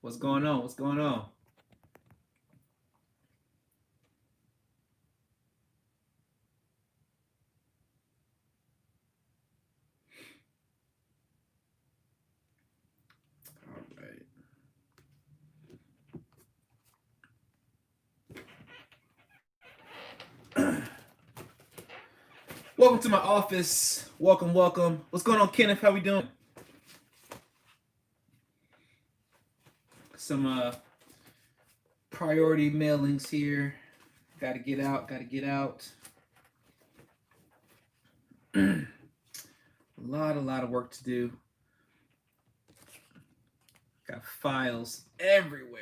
What's going on? What's going on? All right. Welcome to my office. Welcome, welcome. What's going on, Kenneth? How we doing? Some priority mailings here. Got to get out. Got to get out. A lot of work to do. Got files everywhere.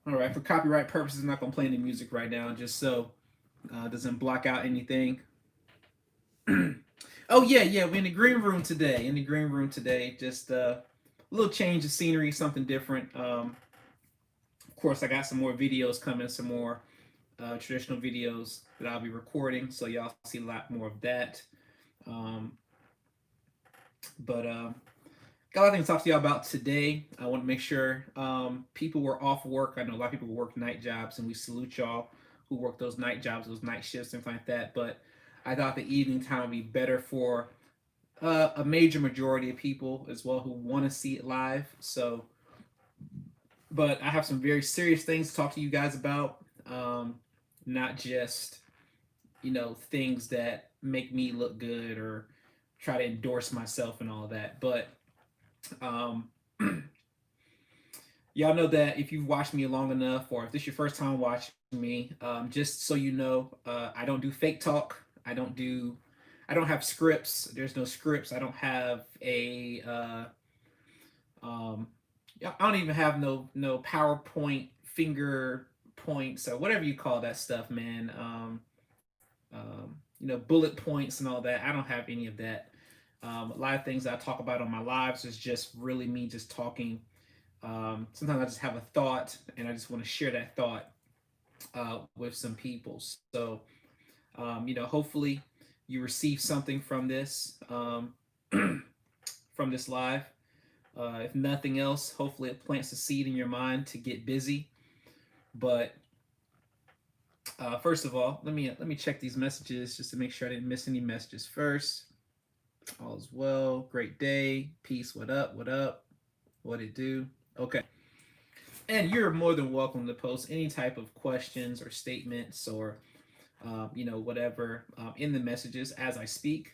All right, for copyright purposes, I'm not gonna play any music right now, just so it doesn't block out anything. Oh yeah, we're in the green room today. In the green room today, just a little change of scenery, something different. Of course, I got some more videos coming, some more traditional videos that I'll be recording, so y'all see a lot more of that. Um, but got a lot of things to talk to y'all about today. I want to make sure people were off work. I know a lot of people work night jobs, and we salute y'all who work those night jobs, those night shifts, things like that. But I thought the evening time would be better for a major majority of people as well who want to see it live. So, but I have some very serious things to talk to you guys about. Not just things that make me look good or try to endorse myself and all of that. But um, y'all know that if you've watched me long enough, or if this is your first time watching me, just so you know, I don't do fake talk. I don't have scripts. There's no scripts. I don't have a um, yeah, I don't even have no PowerPoint finger points or whatever you call that stuff, man. Bullet points and all that. I don't have any of that. A lot of things I talk about on my lives is just really me just talking. Sometimes I just have a thought and I just want to share that thought with some people. So, hopefully you receive something from this from this live. If nothing else, hopefully it plants a seed in your mind to get busy. But first of all, let me check these messages just to make sure I didn't miss any messages first. All is well. Great day. Peace. What up? What up? What it do? Okay. And you're more than welcome to post any type of questions or statements or whatever in the messages as I speak.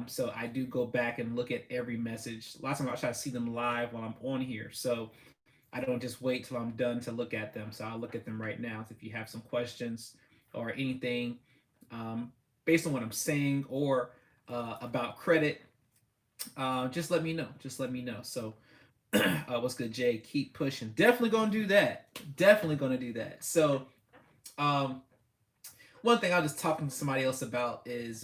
So I do go back and look at every message. Lots of times I try to see them live while I'm on here. So I don't just wait till I'm done to look at them. So I'll look at them right now. So if you have some questions or anything um, based on what I'm saying or about credit, just let me know. Just let me know. So what's good, Jay? Keep pushing. Definitely gonna do that. Definitely gonna do that. So um, one thing I was talking to somebody else about is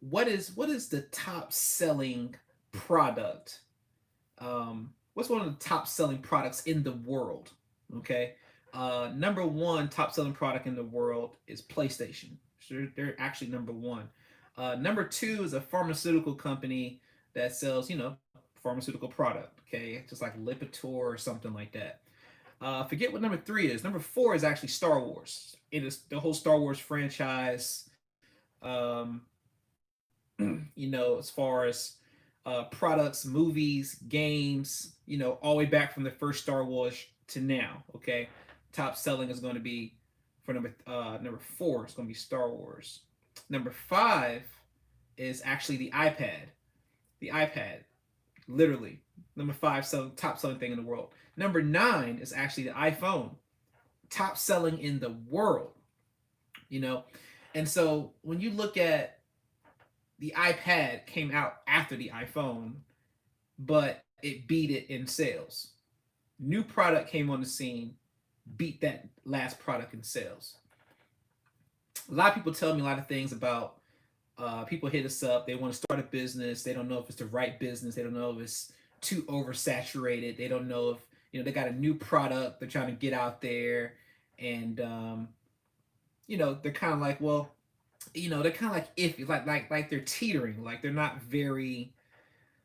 what is the top selling product, what's one of the top selling products in the world? Okay. Number one top selling product in the world is PlayStation. So they're actually number one. Number two is a pharmaceutical company that sells, pharmaceutical product. Okay, just like Lipitor or something like that. Forget what number three is. Number four is actually Star Wars. It is the whole Star Wars franchise. Um, as far as products, movies, games, all the way back from the first Star Wars to now. Okay, top selling is going to be for number four. It's going to be Star Wars. Number five is actually the iPad. The iPad, literally number five top selling thing in the world. Number nine is actually the iPhone, top selling in the world. You know, and so when you look at the iPad came out after the iPhone, but it beat it in sales. New product came on the scene, beat that last product in sales. A lot of people tell me a lot of things about people hit us up. They want to start a business. They don't know if it's the right business. They don't know if it's too oversaturated. They don't know if they got a new product they're trying to get out there, and they're kind of like, well, they're kind of like iffy, like they're teetering, like they're not very,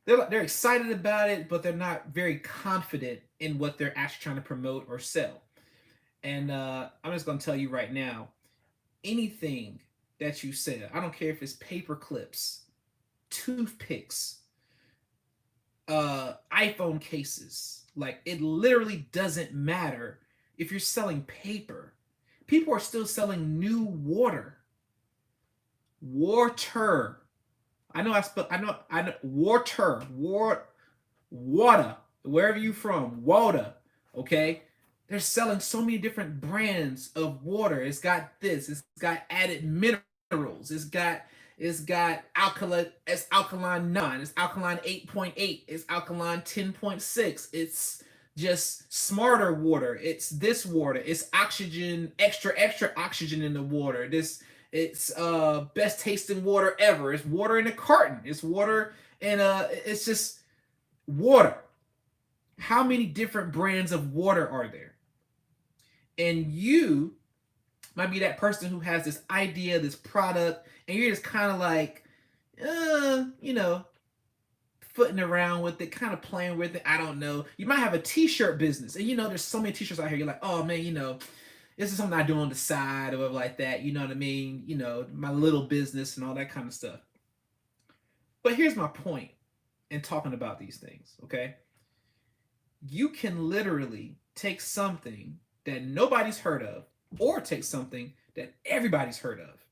they're excited about it, but they're not very confident in what they're actually trying to promote or sell. And I'm just gonna tell you right now, anything that you sell, I don't care if it's paper clips, toothpicks, iPhone cases, like it literally doesn't matter if you're selling paper. People are still selling new water. Water. I know water, water, wherever you from, water, okay? They're selling so many different brands of water. It's got this, it's got added minerals, it's got alkaline 9, it's alkaline 8.8, it's alkaline 10.6, it's just smarter water, it's this water, it's oxygen, extra oxygen in the water. It's best tasting water ever. It's water in a carton. It's water in it's just water. How many different brands of water are there? And you might be that person who has this idea, this product, and you're just kind of like, footing around with it, kind of playing with it. I don't know. You might have a t-shirt business, and there's so many t-shirts out here. You're like, oh man, this is something I do on the side or whatever like that. You know what I mean? My little business and all that kind of stuff. But here's my point in talking about these things, okay? You can literally take something that nobody's heard of, or take something that everybody's heard of,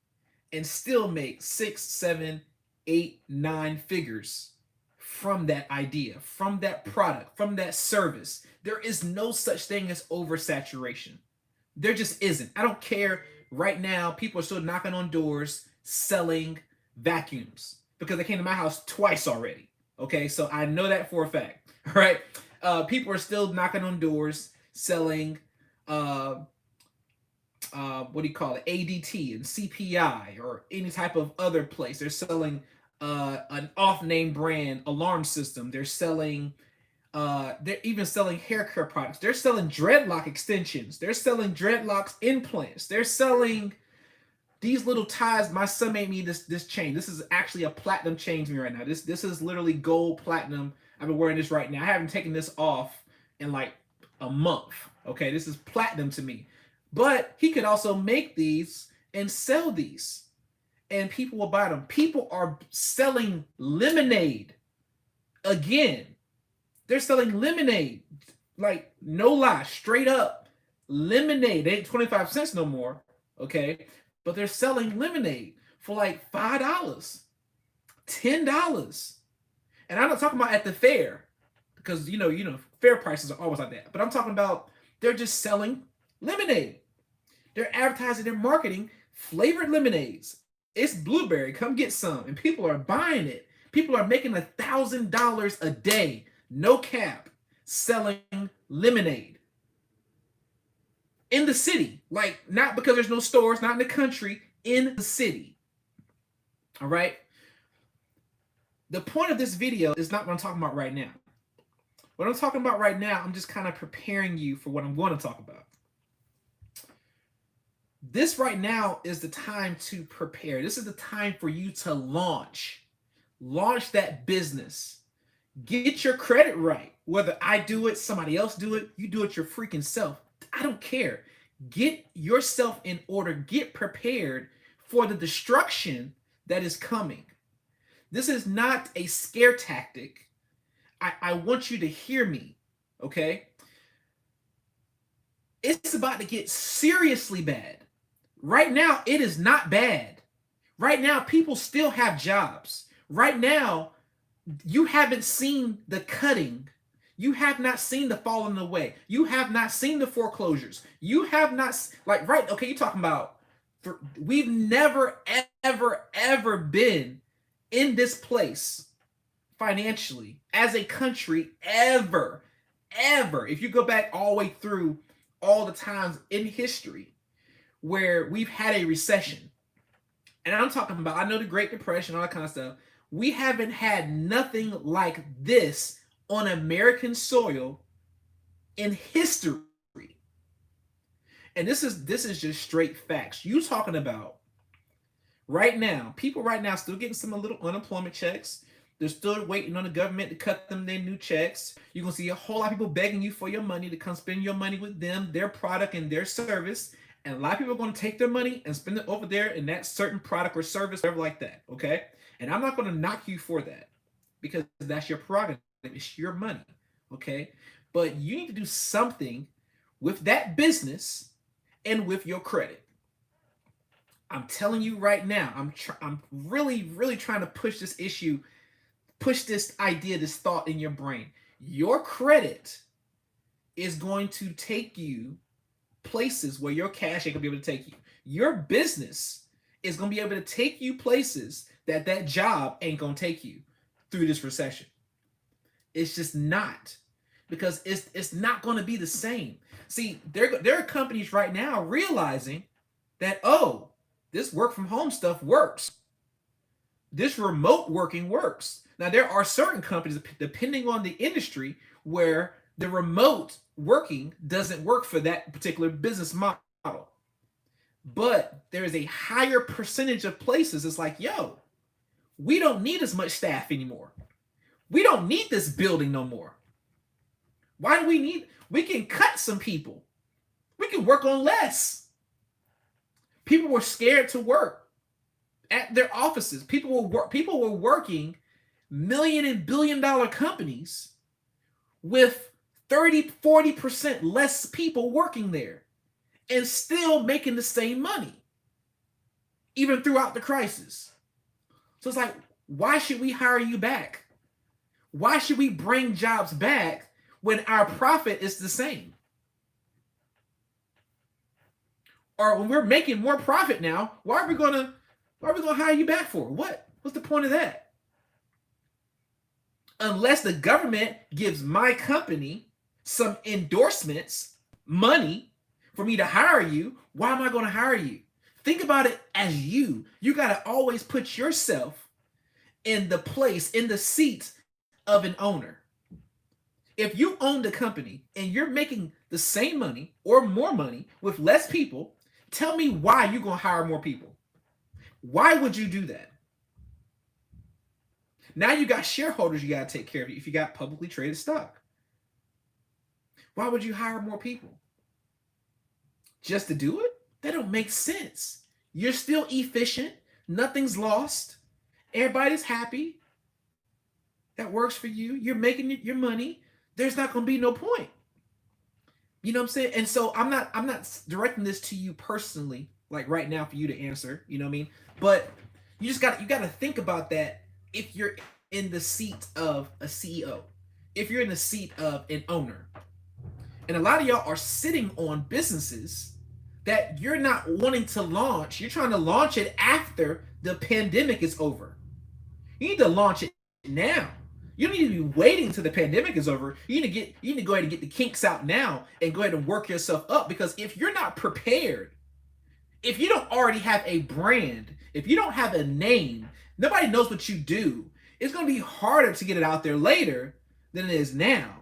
and still make 6, 7, 8, 9 figures from that idea, from that product, from that service. There is no such thing as oversaturation. There just isn't. I don't care. Right now, people are still knocking on doors selling vacuums because they came to my house twice already. Okay, so I know that for a fact. All right, people are still knocking on doors selling what do you call it, ADT and CPI or any type of other place. They're selling an off-name brand alarm system. They're selling they're even selling hair care products. They're selling dreadlock extensions. They're selling dreadlocks implants. They're selling these little ties. My son made me this chain. This is actually a platinum chain to me right now. This is literally gold platinum. I've been wearing this right now. I haven't taken this off in like a month. Okay, this is platinum to me. But he could also make these and sell these, and people will buy them. People are selling lemonade again. They're selling lemonade, like no lie, straight up lemonade. They ain't 25 cents no more, okay? But they're selling lemonade for like $5, $10. And I'm not talking about at the fair, because fair prices are always like that. But I'm talking about they're just selling lemonade. They're advertising, they're marketing flavored lemonades. It's blueberry, come get some. And people are buying it. People are making $1,000 a day. No cap, selling lemonade in the city. Like, not because there's no stores, not in the country, in the city. All right? The point of this video is not what I'm talking about right now. What I'm talking about right now, I'm just kind of preparing you for what I'm going to talk about. This right now is the time to prepare. This is the time for you to launch that business. Get your credit right. Whether I do it, somebody else do it, you do it your freaking self. I don't care. Get yourself in order. Get prepared for the destruction that is coming. This is not a scare tactic. I want you to hear me, okay? It's about to get seriously bad. Right now, it is not bad. Right now, people still have jobs. Right now, you haven't seen the cutting. You have not seen the falling away. You have not seen the foreclosures. You have not, okay, you're talking about, we've never, ever been in this place financially as a country, ever. If you go back all the way through all the times in history where we've had a recession, and I'm talking about, I know the Great Depression, all that kind of stuff. We haven't had nothing like this on American soil in history. And this is just straight facts. You talking about right now, people right now still getting some little unemployment checks. They're still waiting on the government to cut them their new checks. You're gonna see a whole lot of people begging you for your money to come spend your money with them, their product and their service. And a lot of people are gonna take their money and spend it over there in that certain product or service, whatever like that. Okay? And I'm not gonna knock you for that because that's your prerogative. It's your money. Okay? But you need to do something with that business and with your credit. I'm telling you right now, I'm really trying to push this issue, push this idea, this thought in your brain. Your credit is going to take you places where your cash ain't gonna be able to take you. Your business is gonna be able to take you places that job ain't gonna take you through this recession. It's just not, because it's not gonna be the same. See, there are companies right now realizing that, oh, this work from home stuff works. This remote working works. Now, there are certain companies, depending on the industry, where the remote working doesn't work for that particular business model. But there is a higher percentage of places it's like, yo, we don't need as much staff anymore. We don't need this building no more. Why do we need? We can cut some people. We can work on less. People were scared to work at their offices. People were working million and billion dollar companies with 30-40% less people working there and still making the same money, even throughout the crisis. So it's like, why should we hire you back? Why should we bring jobs back when our profit is the same? Or when we're making more profit now, why are we gonna hire you back for? What's the point of that? Unless the government gives my company some endorsements, money for me to hire you, why am I going to hire you? Think about it as you. You got to always put yourself in the place, in the seat of an owner. If you own the company and you're making the same money or more money with less people, tell me why you're going to hire more people. Why would you do that? Now you got shareholders you got to take care of if you got publicly traded stock. Why would you hire more people? Just to do it? That don't make sense. You're still efficient. Nothing's lost. Everybody's happy. That works for you. You're making your money. There's not going to be no point. You know what I'm saying? And so I'm not directing this to you personally, like right now for you to answer, you know what I mean? But you got to think about that if you're in the seat of a CEO, if you're in the seat of an owner. And a lot of y'all are sitting on businesses that you're not wanting to launch. You're trying to launch it after the pandemic is over. You need to launch it now. You don't need to be waiting until the pandemic is over. You need to go ahead and get the kinks out now and go ahead and work yourself up, because if you're not prepared, if you don't already have a brand, if you don't have a name, nobody knows what you do, it's going to be harder to get it out there later than it is now.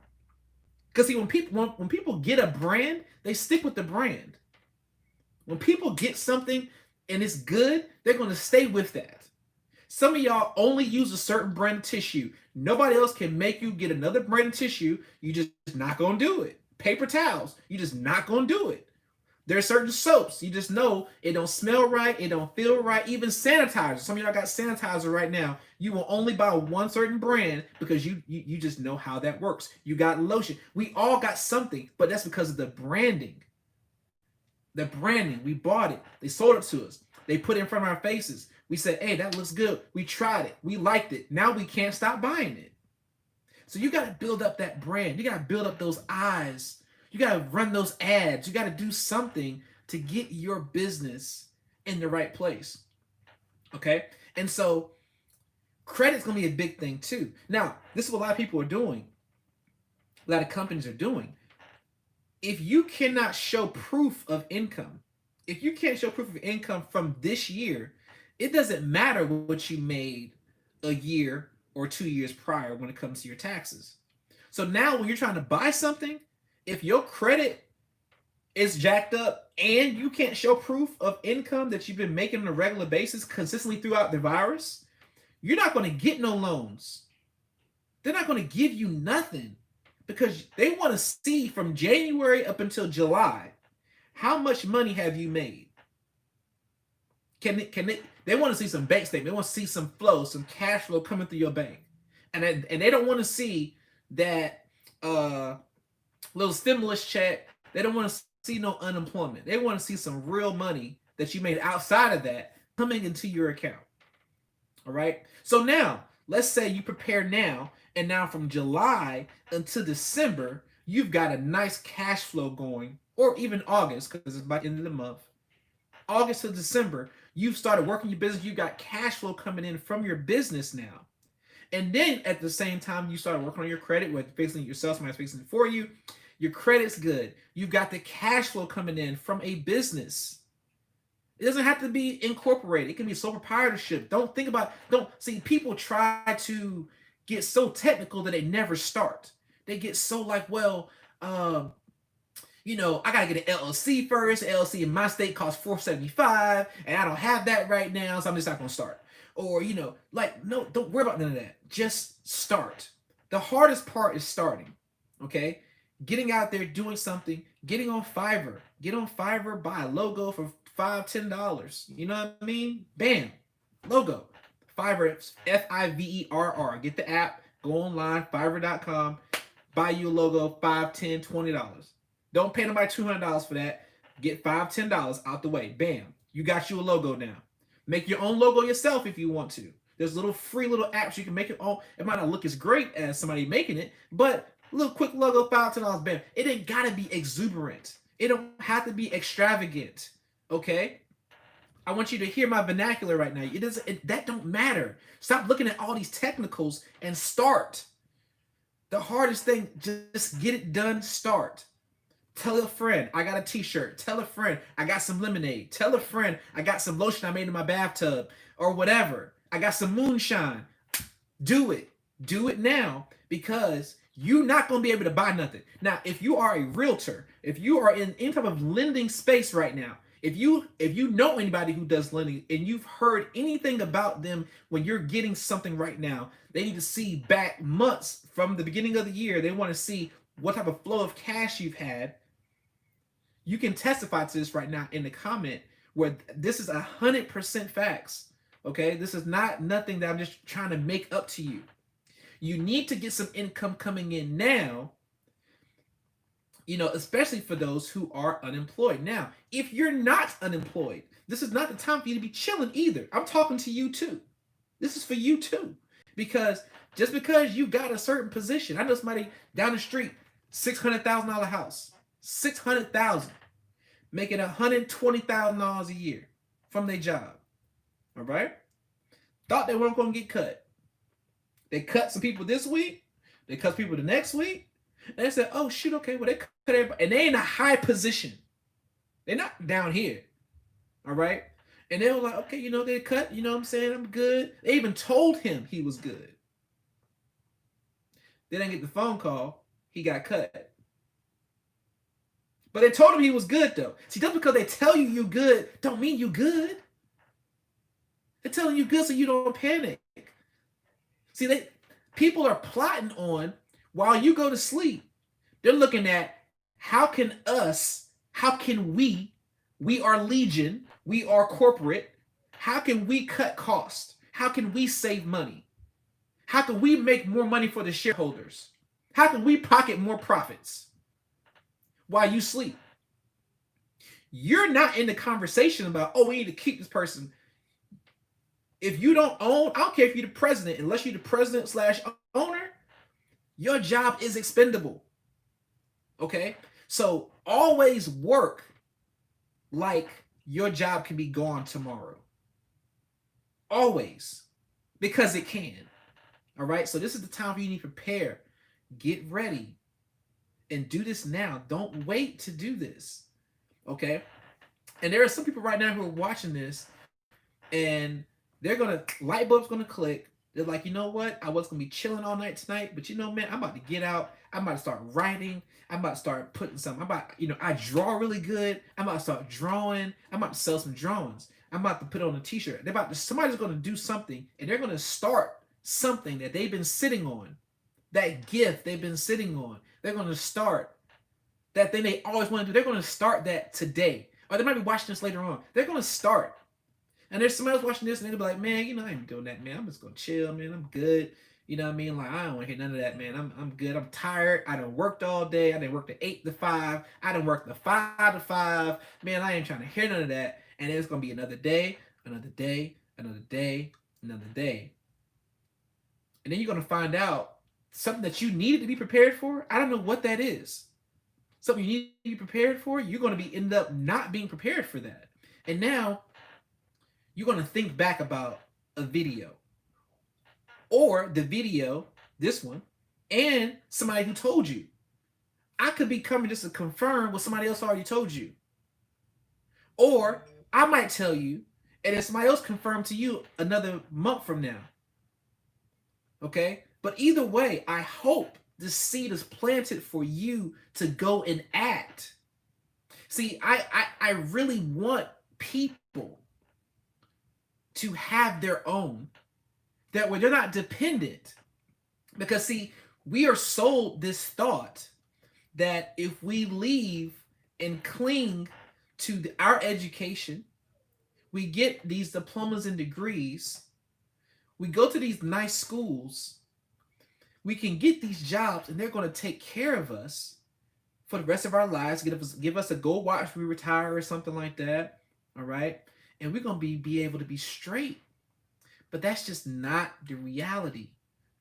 Because see, when people get a brand, they stick with the brand. When people get something and it's good, they're going to stay with that. Some of y'all only use a certain brand of tissue. Nobody else can make you get another brand of tissue. You just not going to do it. Paper towels, you just not going to do it. There are certain soaps, you just know it don't smell right, it don't feel right. Even sanitizer. Some of y'all got sanitizer right now. You will only buy one certain brand because you just know how that works. You got lotion. We all got something, but that's because of the branding. The branding, we bought it. They sold it to us. They put it in front of our faces. We said, hey, that looks good. We tried it. We liked it. Now we can't stop buying it. So you got to build up that brand. You got to build up those eyes. You got to run those ads. You got to do something to get your business in the right place. Okay? And so credit's going to be a big thing too. Now, this is what a lot of people are doing. A lot of companies are doing. If you cannot show proof of income, if you can't show proof of income from this year, it doesn't matter what you made a year or 2 years prior when it comes to your taxes. So now when you're trying to buy something, if your credit is jacked up and you can't show proof of income that you've been making on a regular basis consistently throughout the virus, you're not going to get no loans. They're not going to give you nothing because they want to see from January up until July, how much money have you made? They want to see some bank statement. They want to see some flow, some cash flow coming through your bank. And they don't want to see that little stimulus check. They don't want to see no unemployment. They want to see some real money that you made outside of that coming into your account. All right. So now, let's say you prepare now, and now from July until December, you've got a nice cash flow going, or even August, because it's by the end of the month. August to December, you've started working your business. You've got cash flow coming in from your business now. And then at the same time, you started working on your credit, whether fixing it yourself, somebody's fixing it for you. Your credit's good. You've got the cash flow coming in from a business. It doesn't have to be incorporated. It can be sole proprietorship. Don't see, people try to get so technical that they never start. They get so like, well, I gotta get an LLC first. An LLC in my state costs $475, and I don't have that right now, so I'm just not gonna start. Or, no, don't worry about none of that. Just start. The hardest part is starting. Okay? Getting out there, doing something, getting on Fiverr. Get on Fiverr, buy a logo for $5, $10. You know what I mean? Bam. Logo. Fiverr, Fiverr. Get the app, go online, fiverr.com, buy you a logo, $5, $10, $20. Don't pay nobody $200 for that. Get $5, $10 out the way. Bam. You got you a logo now. Make your own logo yourself if you want to. There's free little apps you can make your own. It might not look as great as somebody making it, but a little quick logo, $5, $10, bam. It ain't gotta be exuberant. It don't have to be extravagant. Okay? I want you to hear my vernacular right now. That don't matter. Stop looking at all these technicals and start. The hardest thing, just get it done, start. Tell a friend, I got a t-shirt. Tell a friend, I got some lemonade. Tell a friend, I got some lotion I made in my bathtub or whatever. I got some moonshine. Do it. Do it now, because you're not going to be able to buy nothing. Now, if you are a realtor, if you are in any type of lending space right now, if you know anybody who does lending and you've heard anything about them when you're getting something right now, they need to see back months from the beginning of the year. They want to see what type of flow of cash you've had. You can testify to this right now in the comment where this is 100% facts. Okay, this is not nothing that I'm just trying to make up to you. You need to get some income coming in now, especially for those who are unemployed. Now, if you're not unemployed, this is not the time for you to be chilling either. I'm talking to you too. This is for you too. Because just because you got a certain position, I know somebody down the street, $600,000 house, $600,000, making $120,000 a year from their job. All right? Thought they weren't going to get cut. They cut some people this week. They cut people the next week. And they said, oh, shoot, okay, well, they cut everybody. And they in a high position. They're not down here. All right? And they were like, okay, they cut. You know what I'm saying? I'm good. They even told him he was good. They didn't get the phone call. He got cut. But they told him he was good, though. See, just because they tell you you're good don't mean you're good. They're telling you good so you don't panic. See, people are plotting on while you go to sleep. They're looking at how can we are Legion, we are corporate, how can we cut costs? How can we save money? How can we make more money for the shareholders? How can we pocket more profits while you sleep? You're not in the conversation about, oh, we need to keep this person. If you don't own, I don't care if you're the president, unless you're the president / owner, your job is expendable. Okay? So always work like your job can be gone tomorrow. Always. Because it can. All right? So this is the time for you to prepare. Get ready. And do this now. Don't wait to do this. Okay? And there are some people right now who are watching this, and light bulb's gonna click. They're like, you know what? I was gonna be chilling all night tonight, but you know, man, I'm about to get out. I'm about to start writing. I'm about to start putting some. I'm about, I draw really good. I'm about to start drawing. I'm about to sell some drawings. I'm about to put on a T-shirt. Somebody's gonna do something, and they're gonna start something that they've been sitting on, that gift they've been sitting on. They're gonna start that thing they always want to do. They're gonna start that today, or they might be watching this later on. They're gonna start. And there's somebody else watching this and they'll be like, man, I ain't doing that, man. I'm just gonna chill, man. I'm good. You know what I mean? Like, I don't want to hear none of that, man. I'm good. I'm tired. I done worked all day. I done worked the 8 to 5. I done worked the 5 to 5. Man, I ain't trying to hear none of that. And it's gonna be another day, another day, another day, another day. And then you're gonna find out something that you needed to be prepared for. I don't know what that is. Something you need to be prepared for. You're gonna end up not being prepared for that. And now you're going to think back about a video or the video, this one, and somebody who told you. I could be coming just to confirm what somebody else already told you. Or I might tell you, and then somebody else confirmed to you another month from now. Okay? But either way, I hope the seed is planted for you to go and act. See, I really want people to have their own, that way they're not dependent. Because see, we are sold this thought that if we leave and cling to our education, we get these diplomas and degrees, we go to these nice schools, we can get these jobs, and they're going to take care of us for the rest of our lives, give us a gold watch when we retire or something like that, all right? And we're going to be able to be straight. But that's just not the reality.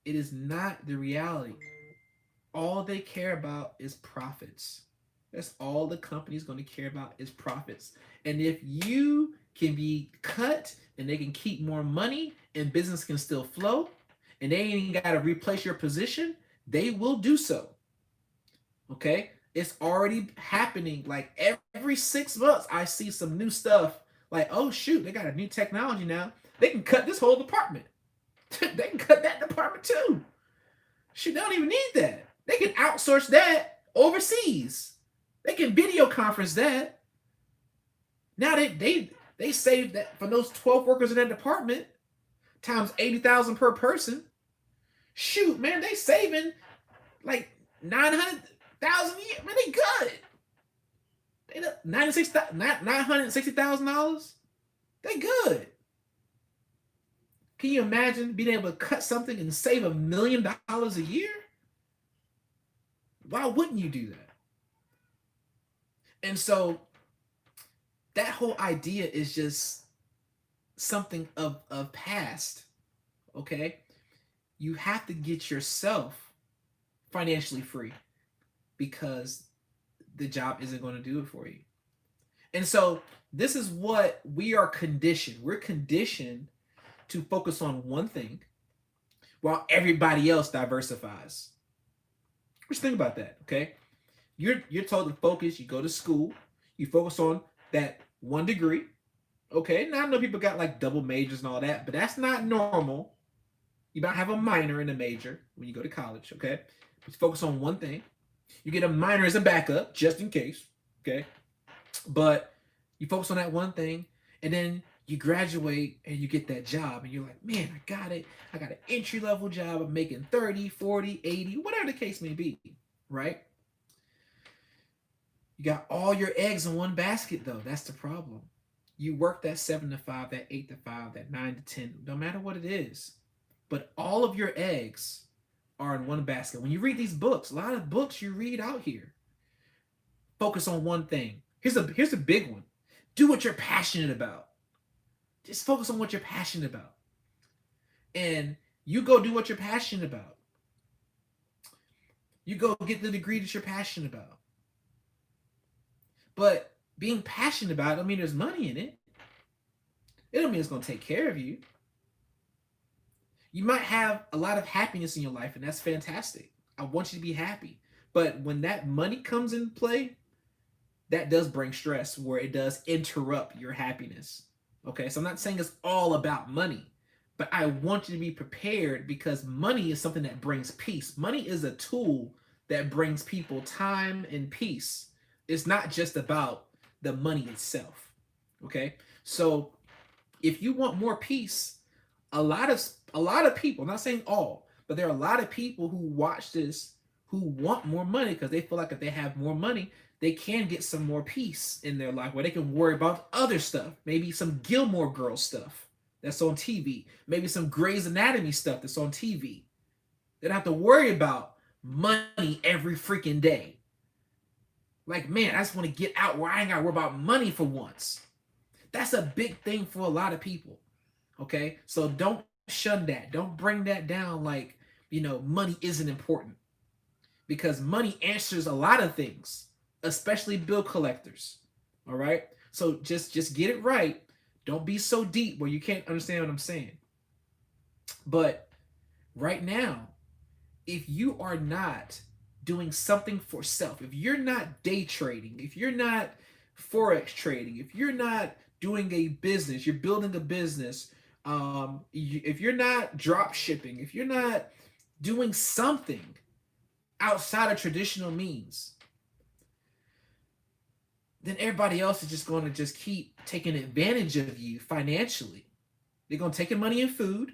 It is not the reality. All they care about is profits. That's all the company's going to care about is profits. And if you can be cut and they can keep more money and business can still flow and they ain't got to replace your position, they will do so. Okay? It's already happening. Like every 6 months, I see some new stuff. Like, oh shoot, they got a new technology now. They can cut this whole department. They can cut that department too. Shoot, they don't even need that. They can outsource that overseas. They can video conference that. Now they saved that from those 12 workers in that department times 80,000 per person. Shoot, man, they saving like 900,000 a year. Man, they good. $960,000. They good. Can you imagine being able to cut something and save $1 million a year? Why wouldn't you do that? And so that whole idea is just something of past. Okay? You have to get yourself financially free because the job isn't going to do it for you. And so this is what we are conditioned. We're conditioned to focus on one thing while everybody else diversifies. Just think about that, okay? You're told to focus, you go to school, you focus on that one degree. Okay, now I know people got like double majors and all that, but that's not normal. You might have a minor and a major when you go to college, okay? But you focus on one thing. You get a minor as a backup, just in case, okay? But you focus on that one thing, and then you graduate and you get that job, and you're like, man, I got it. I got an entry-level job. I'm making 30, 40, 80, whatever the case may be, right? You got all your eggs in one basket, though. That's the problem. You work that 7 to 5, that 8 to 5, that 9 to 10, no matter what it is. But all of your eggs are in one basket. When you read these books, a lot of books you read out here focus on one thing. Here's a big one. Do what you're passionate about. Just focus on what you're passionate about. And you go do what you're passionate about. You go get the degree that you're passionate about. But being passionate about it don't mean there's money in it. It don't mean it's going to take care of you. You might have a lot of happiness in your life, and that's fantastic. I want you to be happy. But when that money comes in play, that does bring stress where it does interrupt your happiness. Okay, so I'm not saying it's all about money, but I want you to be prepared because money is something that brings peace. Money is a tool that brings people time and peace. It's not just about the money itself. Okay? So if you want more peace, a lot of people, I'm not saying all, but there are a lot of people who watch this who want more money because they feel like if they have more money, they can get some more peace in their life where they can worry about other stuff, maybe some Gilmore Girls stuff that's on TV, maybe some Grey's Anatomy stuff that's on TV. They don't have to worry about money every freaking day. Like, man, I just want to get out where I ain't got to worry about money for once. That's a big thing for a lot of people. Okay? So don't shun that. Don't bring that down like, money isn't important. Because money answers a lot of things, especially bill collectors. All right? So just get it right. Don't be so deep where you can't understand what I'm saying. But right now, if you are not doing something for self, if you're not day trading, if you're not forex trading, if you're not doing a business, you're building a business, if you're not drop shipping, if you're not doing something outside of traditional means, then everybody else is just going to just keep taking advantage of you financially. They're going to take your money and food.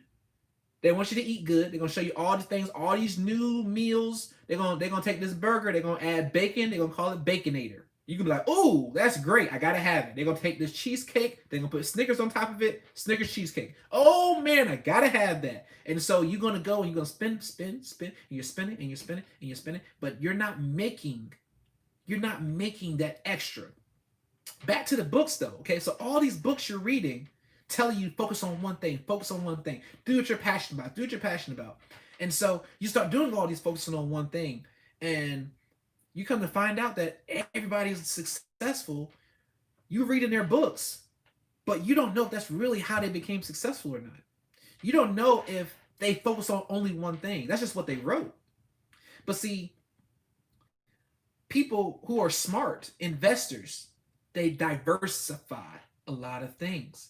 They want you to eat good. They're gonna show you all the things, all these new meals. They're gonna take this burger. They're gonna add bacon. They're gonna call it Baconator. You can be like, "Oh, that's great. I gotta have it." They're gonna take this cheesecake. They're gonna put Snickers on top of it. Snickers cheesecake. Oh man, I gotta have that. And so you're gonna go and you're gonna spin, spin, spin, and you're spinning and you're spinning and you're spinning, but you're not making that extra. Back to the books though. Okay, so all these books you're reading telling you focus on one thing, focus on one thing, do what you're passionate about, do what you're passionate about. And so you start doing all these focusing on one thing, and you come to find out that everybody's successful. You read in their books, but you don't know if that's really how they became successful or not. You don't know if they focus on only one thing. That's just what they wrote. But see, people who are smart, investors, they diversify a lot of things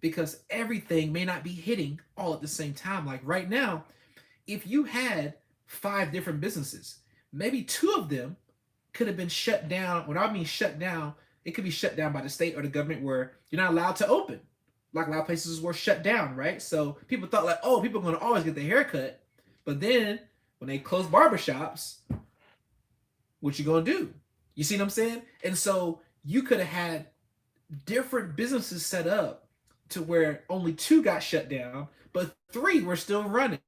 because everything may not be hitting all at the same time. Like right now, if you had 5 different businesses, maybe 2 of them could have been shut down. When I mean shut down, it could be shut down by the state or the government where you're not allowed to open. Like a lot of places were shut down, right? So people thought like, oh, people are going to always get their haircut. But then when they close barbershops, what you going to do? You see what I'm saying? And so you could have had different businesses set up to where only 2 got shut down, but 3 were still running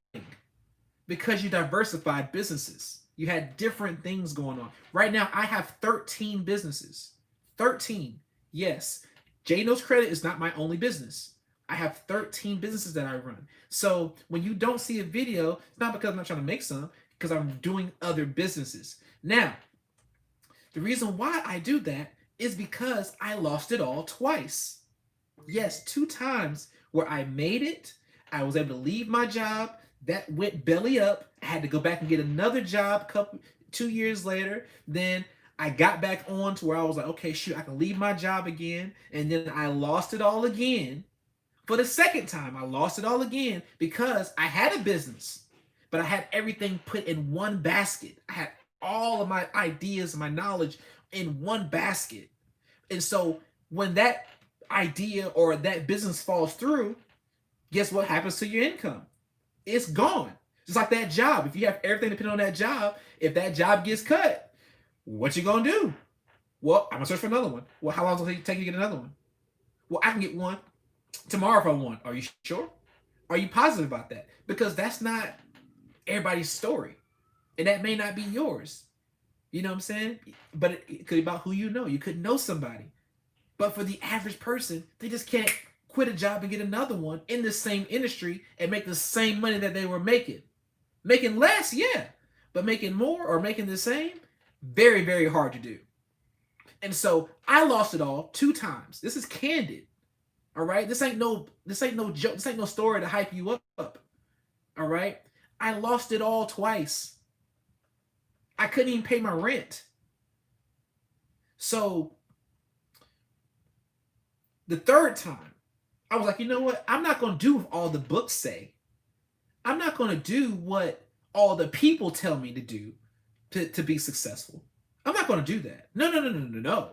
because you diversified businesses. You had different things going on. Right now, I have 13 businesses. 13. Yes. J Knows Credit is not my only business. I have 13 businesses that I run. So when you don't see a video, it's not because I'm not trying to make some, because I'm doing other businesses. Now, the reason why I do that is because I lost it all twice. Yes, 2 times where I made it, I was able to leave my job, that went belly up. I had to go back and get another job 2 years later. Then I got back on to where I was like, okay, shoot, I can leave my job again. And then I lost it all again. For the second time, I lost it all again because I had a business, but I had everything put in one basket. I had all of my ideas and my knowledge in one basket. And so when that idea or that business falls through, guess what happens to your income? It's gone. Just like that job. If you have everything depending on that job, if that job gets cut, what you gonna do? Well, I'm gonna search for another one. Well, how long does it take you to get another one? Well, I can get one tomorrow if I want. Are you sure? Are you positive about that? Because that's not everybody's story. And that may not be yours. You know what I'm saying? But it could be about who you know. You could know somebody. But for the average person, they just can't quit a job and get another one in the same industry and make the same money that they were making. Making less, yeah. But making more or making the same, very, very hard to do. And so I lost it all 2 times. This is candid. All right? This ain't no joke. This ain't no story to hype you up. All right? I lost it all twice. I couldn't even pay my rent. So the third time, I was like, you know what? I'm not going to do what all the books say. I'm not going to do what all the people tell me to do to be successful. I'm not going to do that. No, no, no, no, no, no.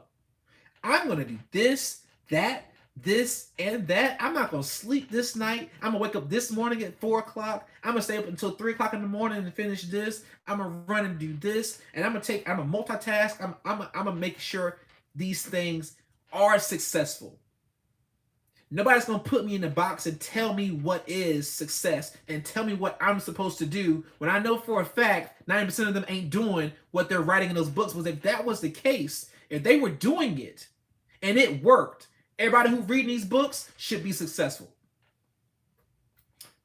I'm going to do this, that, this, and that. I'm not going to sleep this night. I'm going to wake up this morning at 4 o'clock. I'm going to stay up until 3 o'clock in the morning and finish this. I'm going to run and do this. And I'm going to multitask. I'm going to make sure these things are successful. Nobody's going to put me in a box and tell me what is success and tell me what I'm supposed to do when I know for a fact 90% of them ain't doing what they're writing in those books. Was if that was the case, if they were doing it and it worked, everybody who reading these books should be successful.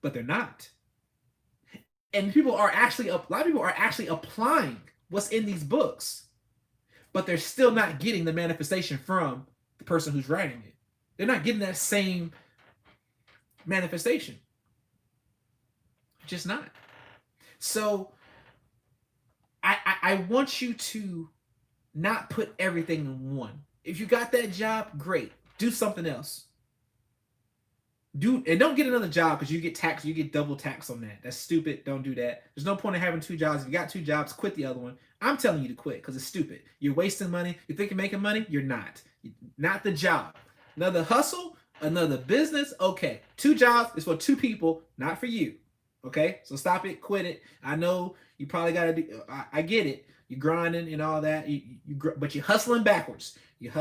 But they're not. And a lot of people are actually applying what's in these books, but they're still not getting the manifestation from the person who's writing it. They're not getting that same manifestation. Just not. So I want you to not put everything in one. If you got that job, great. Do something else. And don't get another job because you get taxed. You get double tax on that. That's stupid. Don't do that. There's no point in having 2 jobs. If you got 2 jobs, quit the other one. I'm telling you to quit because it's stupid. You're wasting money. You think you're making money? You're not. Not the job. Another hustle, another business. Okay, 2 jobs is for 2 people, not for you. Okay, so stop it, quit it. I know you probably got to do. I get it. You're grinding and all that. But you're hustling backwards. You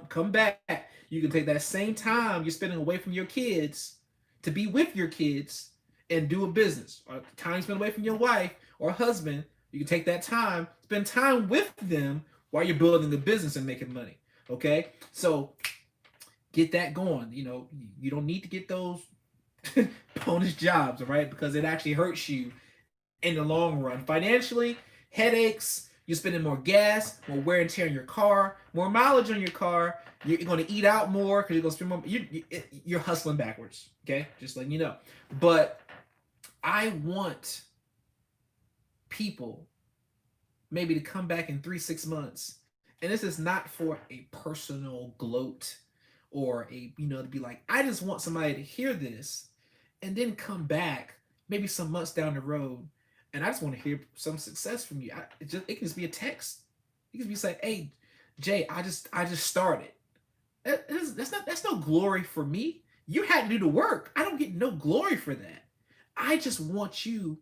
come back. You can take that same time you're spending away from your kids to be with your kids and do a business. Or time spent away from your wife or husband, you can take that time, spend time with them while you're building the business and making money. Okay, so get that going. You don't need to get those bonus jobs, all right? Because it actually hurts you in the long run. Financially, headaches, you're spending more gas, more wear and tear on your car, more mileage on your car. You're going to eat out more because you're going to spend more. You're hustling backwards, okay? Just letting you know. But I want people maybe to come back in 3-6 months. And this is not for a personal gloat or to be like, I just want somebody to hear this and then come back maybe some months down the road and I just want to hear some success from you. It can just be a text. You can be like, hey, Jay, I just started. That's no glory for me. You had to do the work. I don't get no glory for that. I just want you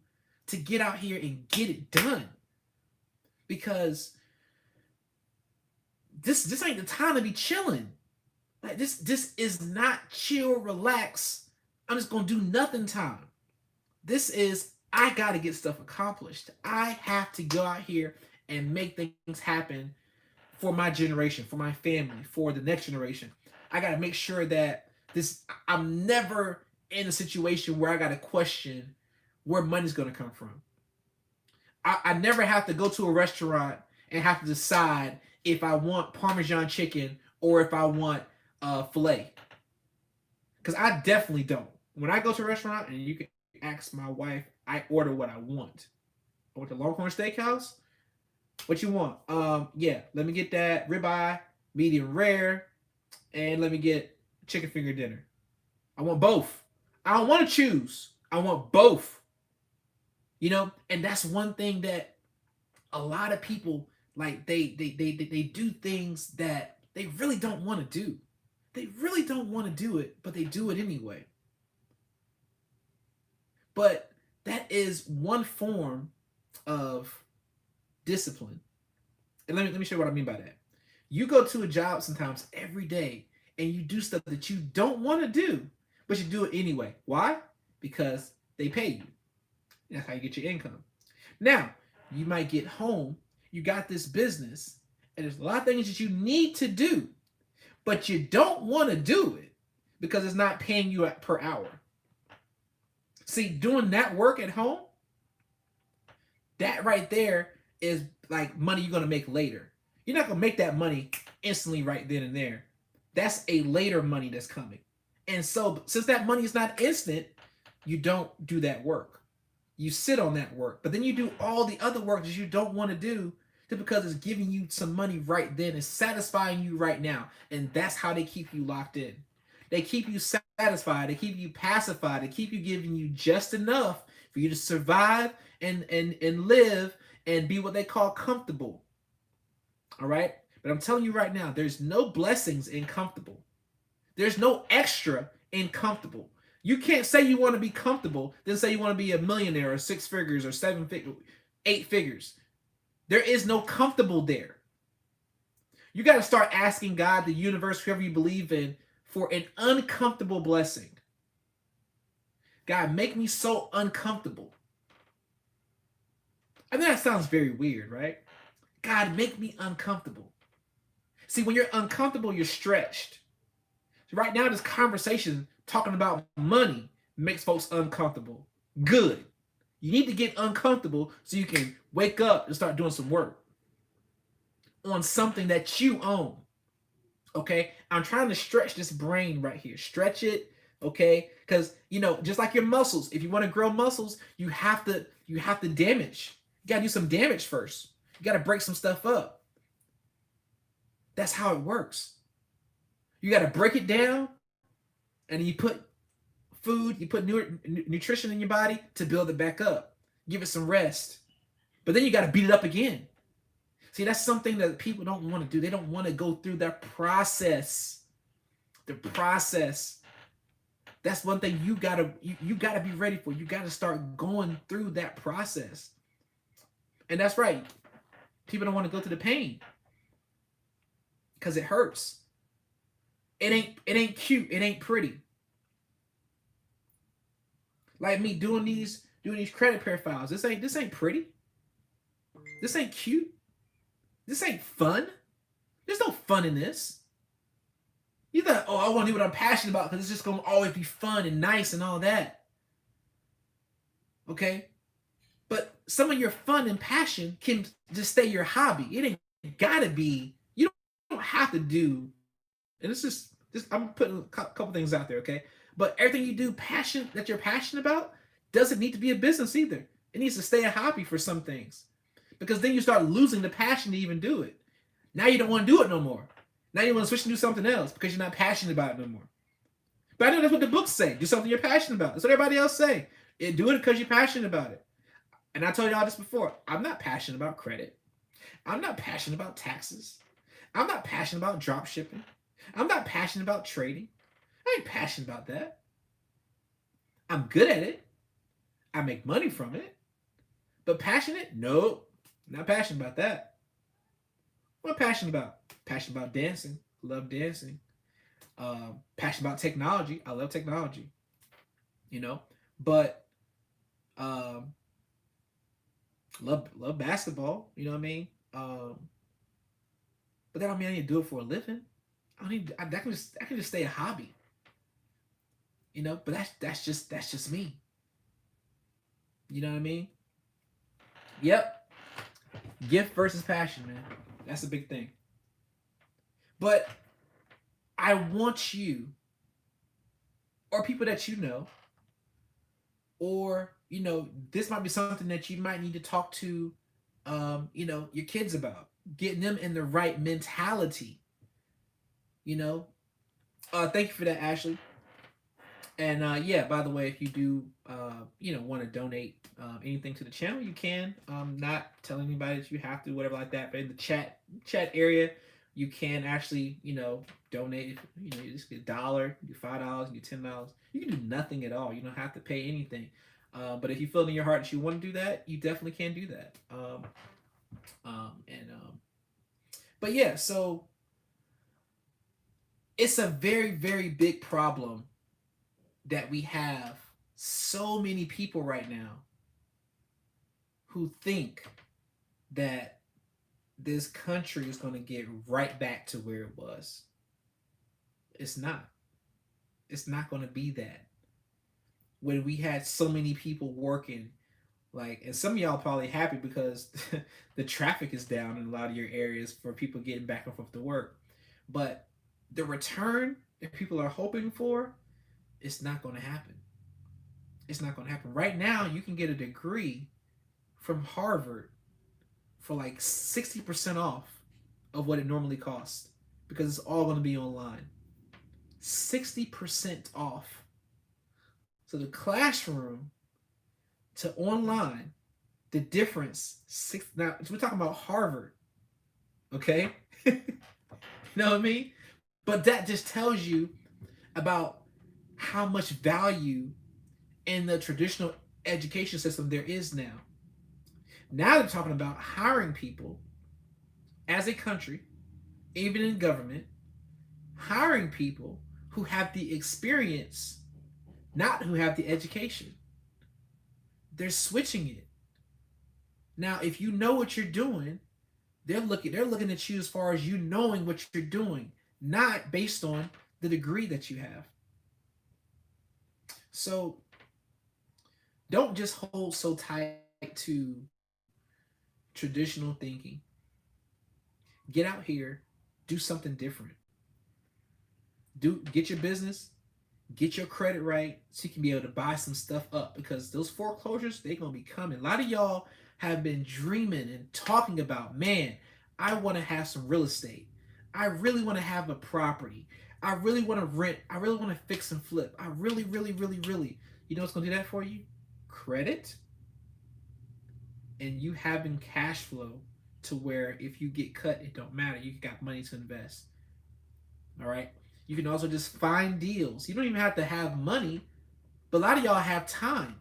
to get out here and get it done. Because this ain't the time to be chilling. Like this is not chill, relax. I'm just gonna do nothing time. This is I gotta get stuff accomplished. I have to go out here and make things happen for my generation, for my family, for the next generation. I gotta make sure that I'm never in a situation where I gotta question where money's gonna come from. I never have to go to a restaurant and have to decide if I want Parmesan chicken or if I want filet. Because I definitely don't. When I go to a restaurant, and you can ask my wife, I order what I want. I went to Longhorn Steakhouse. What you want? Yeah, let me get that ribeye, medium rare, and let me get chicken finger dinner. I want both. I don't want to choose. I want both. And that's one thing that a lot of people like. They do things that they really don't want to do. They really don't want to do it, but they do it anyway. But that is one form of discipline. And let me show you what I mean by that. You go to a job sometimes every day and you do stuff that you don't want to do, but you do it anyway. Why? Because they pay you. That's how you get your income. Now, you might get home, you got this business, and there's a lot of things that you need to do, but you don't want to do it because it's not paying you per hour. See, doing that work at home, that right there is like money you're going to make later. You're not going to make that money instantly right then and there. That's a later money that's coming. And so since that money is not instant, you don't do that work. You sit on that work, but then you do all the other work that you don't want to do just because it's giving you some money right then. It's satisfying you right now. And that's how they keep you locked in. They keep you satisfied. They keep you pacified. They keep you giving you just enough for you to survive and live and be what they call comfortable. All right? But I'm telling you right now, there's no blessings in comfortable. There's no extra in comfortable. You can't say you want to be comfortable, then say you want to be a millionaire or six figures or seven figures, eight figures. There is no comfortable there. You got to start asking God, the universe, whoever you believe in, for an uncomfortable blessing. God, make me so uncomfortable. I know that sounds very weird, right? God, make me uncomfortable. See, when you're uncomfortable, you're stretched. Right now, this conversation talking about money makes folks uncomfortable. Good. You need to get uncomfortable so you can wake up and start doing some work on something that you own. Okay? I'm trying to stretch this brain right here. Stretch it, okay? Because, just like your muscles, if you want to grow muscles, you have to damage. You got to do some damage first. You got to break some stuff up. That's how it works. You got to break it down, and then you put food, you put nutrition in your body to build it back up. Give it some rest. But then you got to beat it up again. See, that's something that people don't want to do. They don't want to go through that process. The process. That's one thing you gotta be ready for. You gotta start going through that process. And that's right. People don't want to go through the pain because it hurts. It ain't cute. It ain't pretty. Like me doing these credit profiles. This ain't pretty. This ain't cute. This ain't fun. There's no fun in this. You thought, I want to do what I'm passionate about because it's just going to always be fun and nice and all that. Okay? But some of your fun and passion can just stay your hobby. It ain't got to be. You don't have to do. And it's just I'm putting a couple things out there, okay? But everything you do that you're passionate about doesn't need to be a business either. It needs to stay a hobby for some things. Because then you start losing the passion to even do it. Now you don't want to do it no more. Now you want to switch and do something else because you're not passionate about it no more. But I know that's what the books say. Do something you're passionate about. That's what everybody else say. Do it because you're passionate about it. And I told y'all this before. I'm not passionate about credit. I'm not passionate about taxes. I'm not passionate about drop shipping. I'm not passionate about trading. I ain't passionate about that. I'm good at it. I make money from it. But passionate? Nope. Not passionate about that. What am I passionate about? Passionate about dancing. Love dancing. Passionate about technology. I love technology. But love basketball. You know what I mean? But that don't mean I need to do it for a living. That can just stay a hobby. But that's just me. You know what I mean? Yep. Gift versus passion, man. That's a big thing. But I want you, or people that you know, or this might be something that you might need to talk to your kids about, getting them in the right mentality. Thank you for that, Ashley. And by the way, if you do want to donate anything to the channel, you can. Not telling anybody that you have to, whatever like that. But in the chat area, you can actually donate. You just get $1, you do $5, you do $10. You can do nothing at all. You don't have to pay anything. But if you feel in your heart that you want to do that, you definitely can do that. But yeah, so it's a very, very big problem that we have so many people right now who think that this country is going to get right back to where it was. It's not. It's not going to be that. When we had so many people working, and some of y'all probably happy because the traffic is down in a lot of your areas for people getting back and forth to work. But the return that people are hoping for, it's not going to happen. It's not going to happen. Right now, you can get a degree from Harvard for 60% off of what it normally costs because it's all going to be online. 60% off. So the classroom to online, the difference, now we're talking about Harvard, okay? You know what I mean? But that just tells you about how much value in the traditional education system there is now. Now they're talking about hiring people as a country, even in government, hiring people who have the experience, not who have the education. They're switching it. Now, if you know what you're doing, they're looking at you as far as you knowing what you're doing, not based on the degree that you have. So don't just hold so tight to traditional thinking. Get out here, do something different. Get your business, get your credit right so you can be able to buy some stuff up because those foreclosures, they're gonna be coming. A lot of y'all have been dreaming and talking about, man, I want to have some real estate. I really want to have a property. I really want to rent. I really want to fix and flip. I really, really, really, really. You know what's gonna do that for you? Credit and you having cash flow to where if you get cut, it don't matter. You got money to invest. All right. You can also just find deals. You don't even have to have money, but a lot of y'all have time.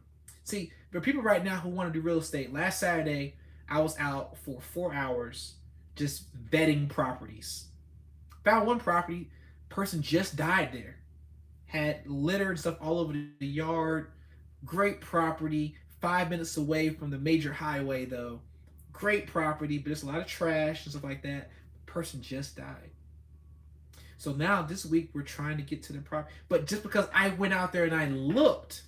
See, there are people right now who want to do real estate. Last Saturday, I was out for 4 hours just vetting properties. Found one property, person just died there. Had litter and stuff all over the yard. Great property, 5 minutes away from the major highway though. Great property, but there's a lot of trash and stuff like that. Person just died. So now this week we're trying to get to the property. But just because I went out there and I looked,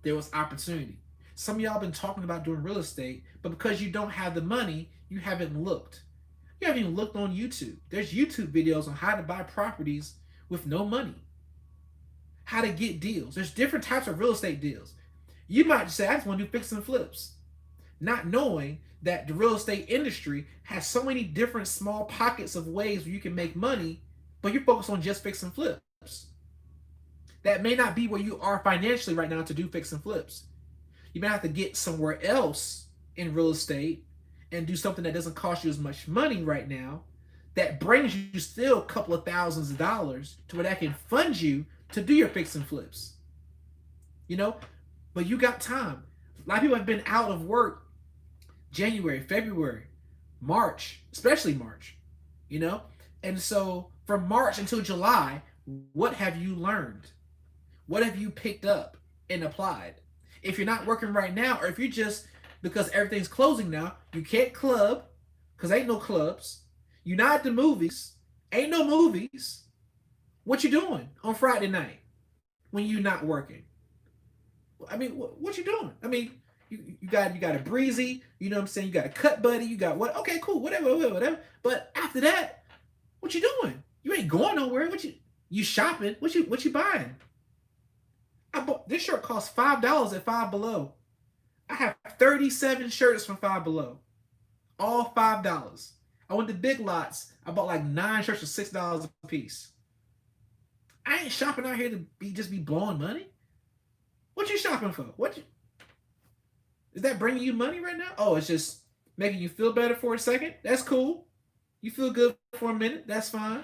there was opportunity. Some of y'all been talking about doing real estate, but because you don't have the money, you haven't looked. You haven't even looked on YouTube. There's YouTube videos on how to buy properties with no money. How to get deals. There's different types of real estate deals. You might just say, I just want to do fix and flips. Not knowing that the real estate industry has so many different small pockets of ways where you can make money, but you're focused on just fix and flips. That may not be where you are financially right now to do fix and flips. You may have to get somewhere else in real estate and do something that doesn't cost you as much money right now that brings you still a couple of thousands of dollars to where that can fund you to do your fix and flips. You know, but you got time. A lot of people have been out of work January, February, March, especially March, you know? And so from March until July, what have you learned? What have you picked up and applied? If you're not working right now, or if you're just, because everything's closing now, you can't club, because ain't no clubs. You're not at the movies, ain't no movies. What you doing on Friday night when you're not working? I mean, what you doing? I mean, you got a breezy, you know what I'm saying? You got a cut buddy, you got what? Okay, cool, whatever. But after that, what you doing? You ain't going nowhere. You shopping? What you buying? I bought this shirt costs $5 at Five Below. I have 37 shirts from Five Below, all $5. I went to Big Lots. I bought like 9 shirts for $6 a piece. I ain't shopping out here to just be blowing money. What you shopping for? Is that bringing you money right now? Oh, it's just making you feel better for a second. That's cool. You feel good for a minute. That's fine.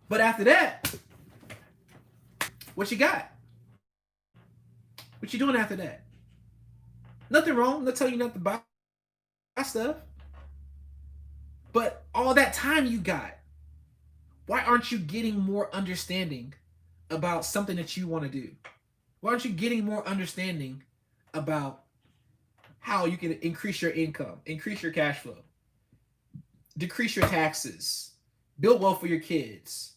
But after that, what you got? What you doing after that? Nothing wrong. I'm not telling you not to buy stuff. But all that time you got, why aren't you getting more understanding about something that you want to do? Why aren't you getting more understanding about how you can increase your income, increase your cash flow, decrease your taxes, build wealth for your kids,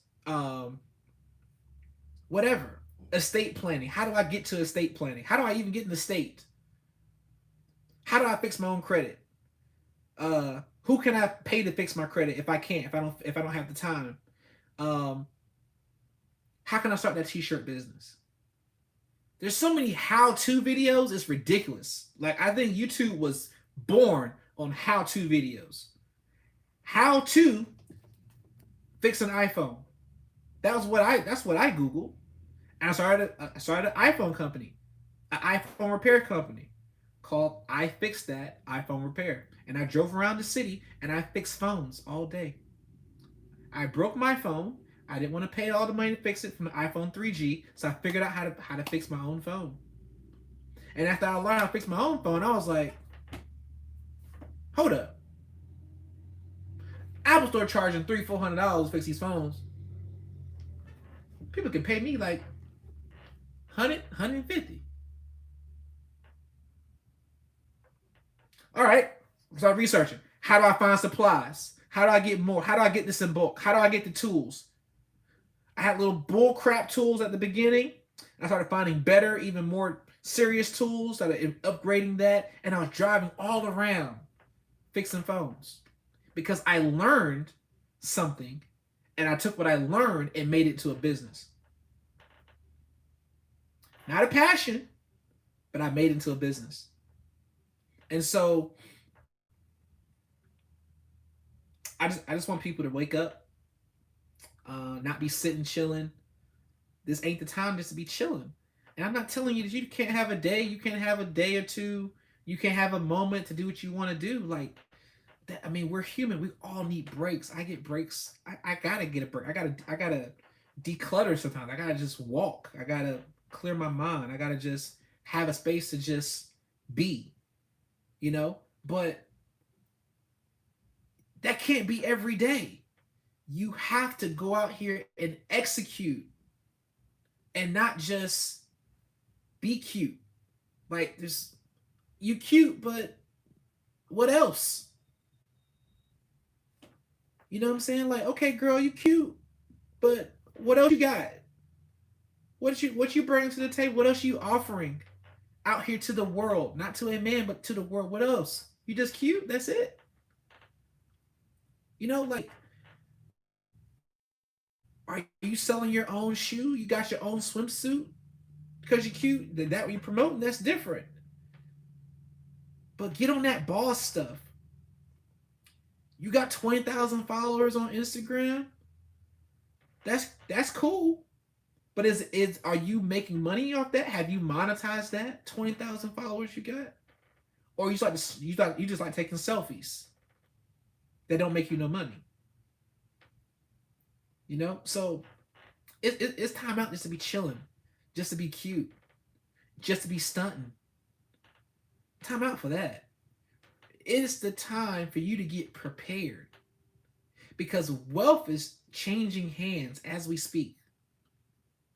whatever. Estate planning. How do I get to estate planning? How do I even get in the state? How do I fix my own credit? Who can I pay to fix my credit if I can't, if I don't have the time? How can I start that t-shirt business? There's so many how-to videos, it's ridiculous. Like, I think YouTube was born on how-to videos. how to fix an iPhone. That's what I Googled. And I started an iPhone company, an iPhone repair company called I Fix That iPhone Repair. And I drove around the city and I fixed phones all day. I broke my phone. I didn't want to pay all the money to fix it from the iPhone 3G, so I figured out how to fix my own phone. And after I learned how to fix my own phone, I was like, hold up. Apple Store charging $300-400 to fix these phones. People can pay me like 150. All right. So I'm researching. How do I find supplies? How do I get more? How do I get this in bulk? How do I get the tools? I had little bull crap tools at the beginning. I started finding better, even more serious tools, started upgrading that, and I was driving all around fixing phones because I learned something and I took what I learned and made it to a business. Not a passion, but I made it into a business. And so I just want people to wake up, not be sitting chilling. This ain't the time just to be chilling. And I'm not telling you that you can't have a day, you can't have a day or two, you can't have a moment to do what you want to do. Like that, I mean, we're human. We all need breaks. I get breaks. I gotta get a break. I gotta declutter sometimes. I gotta just walk. I gotta clear my mind. I gotta just have a space to just be, you know? But that can't be every day. You have to go out here and execute and not just be cute. Like there's you cute, but what else? You know what I'm saying? Like, okay, girl, you cute, but what else you got? What you bring to the table? What else are you offering out here to the world? Not to a man, but to the world. What else? You just cute? That's it. You know, like, are you selling your own shoe? You got your own swimsuit because you're cute? Then that what you promoting? That's different. But get on that boss stuff. You got 20,000 followers on Instagram. That's cool. But is are you making money off that? Have you monetized that 20,000 followers you got? Or you just like taking selfies that don't make you no money? You know, so it's time out just to be chilling, just to be cute, just to be stunting. Time out for that. It's the time for you to get prepared because wealth is changing hands as we speak.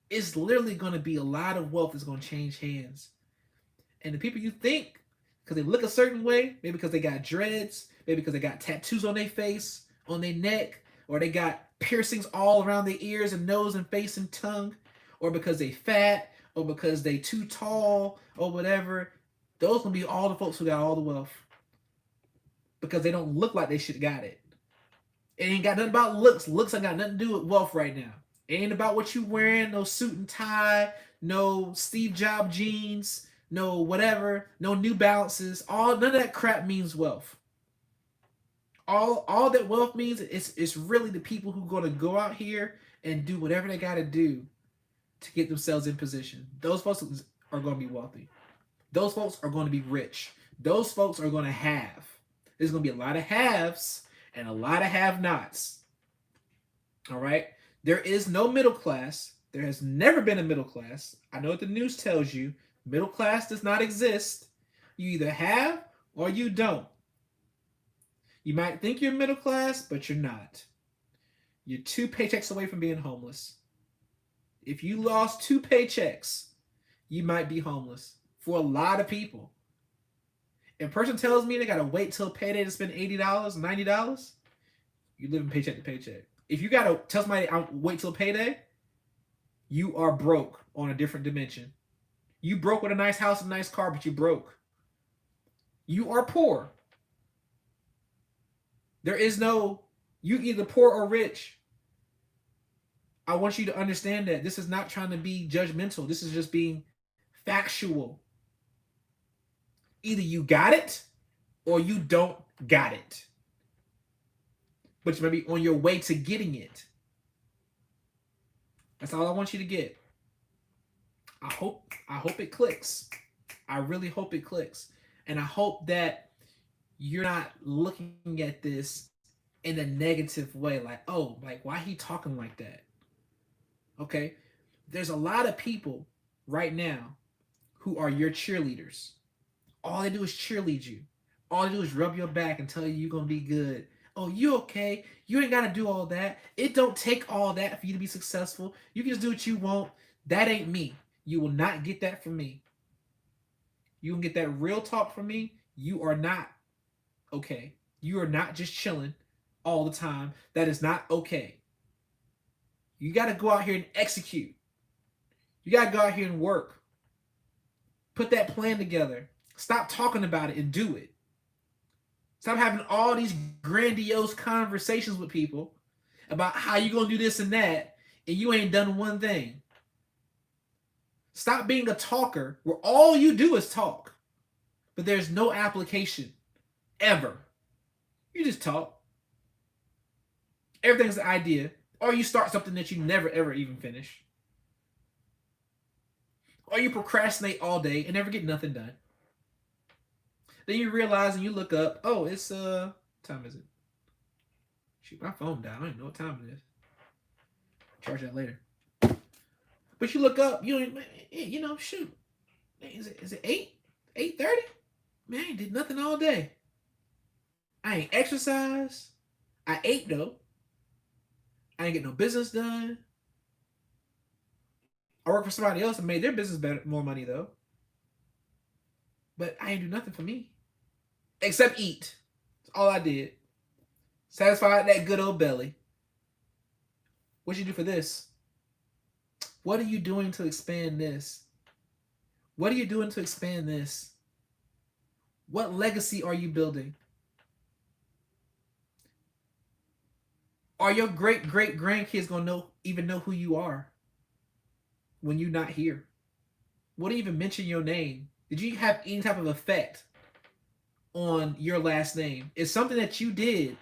It's literally going to be a lot of wealth is going to change hands. And the people you think, because they look a certain way, maybe because they got dreads, maybe because they got tattoos on their face, on their neck, or they got piercings all around their ears and nose and face and tongue, or because they fat, or because they too tall, or whatever. Those gonna be all the folks who got all the wealth because they don't look like they should got it. It ain't got nothing about looks. Looks ain't got nothing to do with wealth right now. It ain't about what you wearing, no suit and tie, no Steve Jobs jeans, no whatever, no New Balances. All none of that crap means wealth. All that wealth means is it's really the people who are gonna go out here and do whatever they gotta do to get themselves in position. Those folks are gonna be wealthy. Those folks are gonna be rich. Those folks are gonna have. There's gonna be a lot of haves and a lot of have-nots. All right? There is no middle class. There has never been a middle class. I know what the news tells you. Middle class does not exist. You either have or you don't. You might think you're middle class, but you're not. You're 2 paychecks away from being homeless. If you lost 2 paychecks, you might be homeless for a lot of people. If a person tells me they got to wait till payday to spend $80, $90, you live in paycheck to paycheck. If you got to tell somebody I'll wait till payday, you are broke on a different dimension. You broke with a nice house and a nice car, but you broke. You are poor. There is no, you either poor or rich. I want you to understand that this is not trying to be judgmental. This is just being factual. Either you got it or you don't got it. but you may be on your way to getting it. That's all I want you to get. I hope it clicks. I really hope it clicks. And I hope that you're not looking at this in a negative way, like, oh, like, why he talking like that? Okay? There's a lot of people right now who are your cheerleaders. All they do is cheerlead you. All they do is rub your back and tell you you're gonna be good. Oh, you okay? You ain't gotta do all that. It don't take all that for you to be successful. You can just do what you want. That ain't me. You will not get that from me. You can get that real talk from me. You are not okay. You are not just chilling all the time. That is not okay. You got to go out here and execute. You got to go out here and work. Put that plan together. Stop talking about it and do it. Stop having all these grandiose conversations with people about how you're going to do this and that, and you ain't done one thing. Stop being a talker where all you do is talk, but there's no application ever. You just talk. Everything's an idea, or you start something that you never ever even finish, or you procrastinate all day and never get nothing done. Then you realize and you look up, oh, it's what time is it? Shoot, my phone died. I don't even know what time it is. Charge that later. But you look up, shoot. Is it 8:30? Man, I ain't did nothing all day. I ain't exercised. I ate though. I ain't get no business done. I work for somebody else and made their business more money though. But I ain't do nothing for me. Except eat. That's all I did. Satisfy that good old belly. What'd you do for this? What are you doing to expand this? What are you doing to expand this? What legacy are you building? Are your great-great-grandkids going to even know who you are when you're not here? What do you even mention your name? Did you have any type of effect on your last name? Is something that you did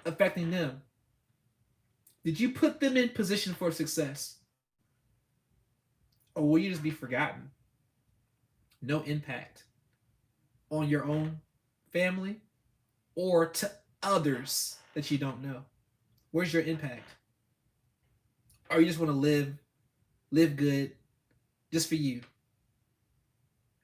affecting them? Did you put them in position for success? Or will you just be forgotten? No impact on your own family or to others that you don't know. Where's your impact? Or you just want to live good just for you?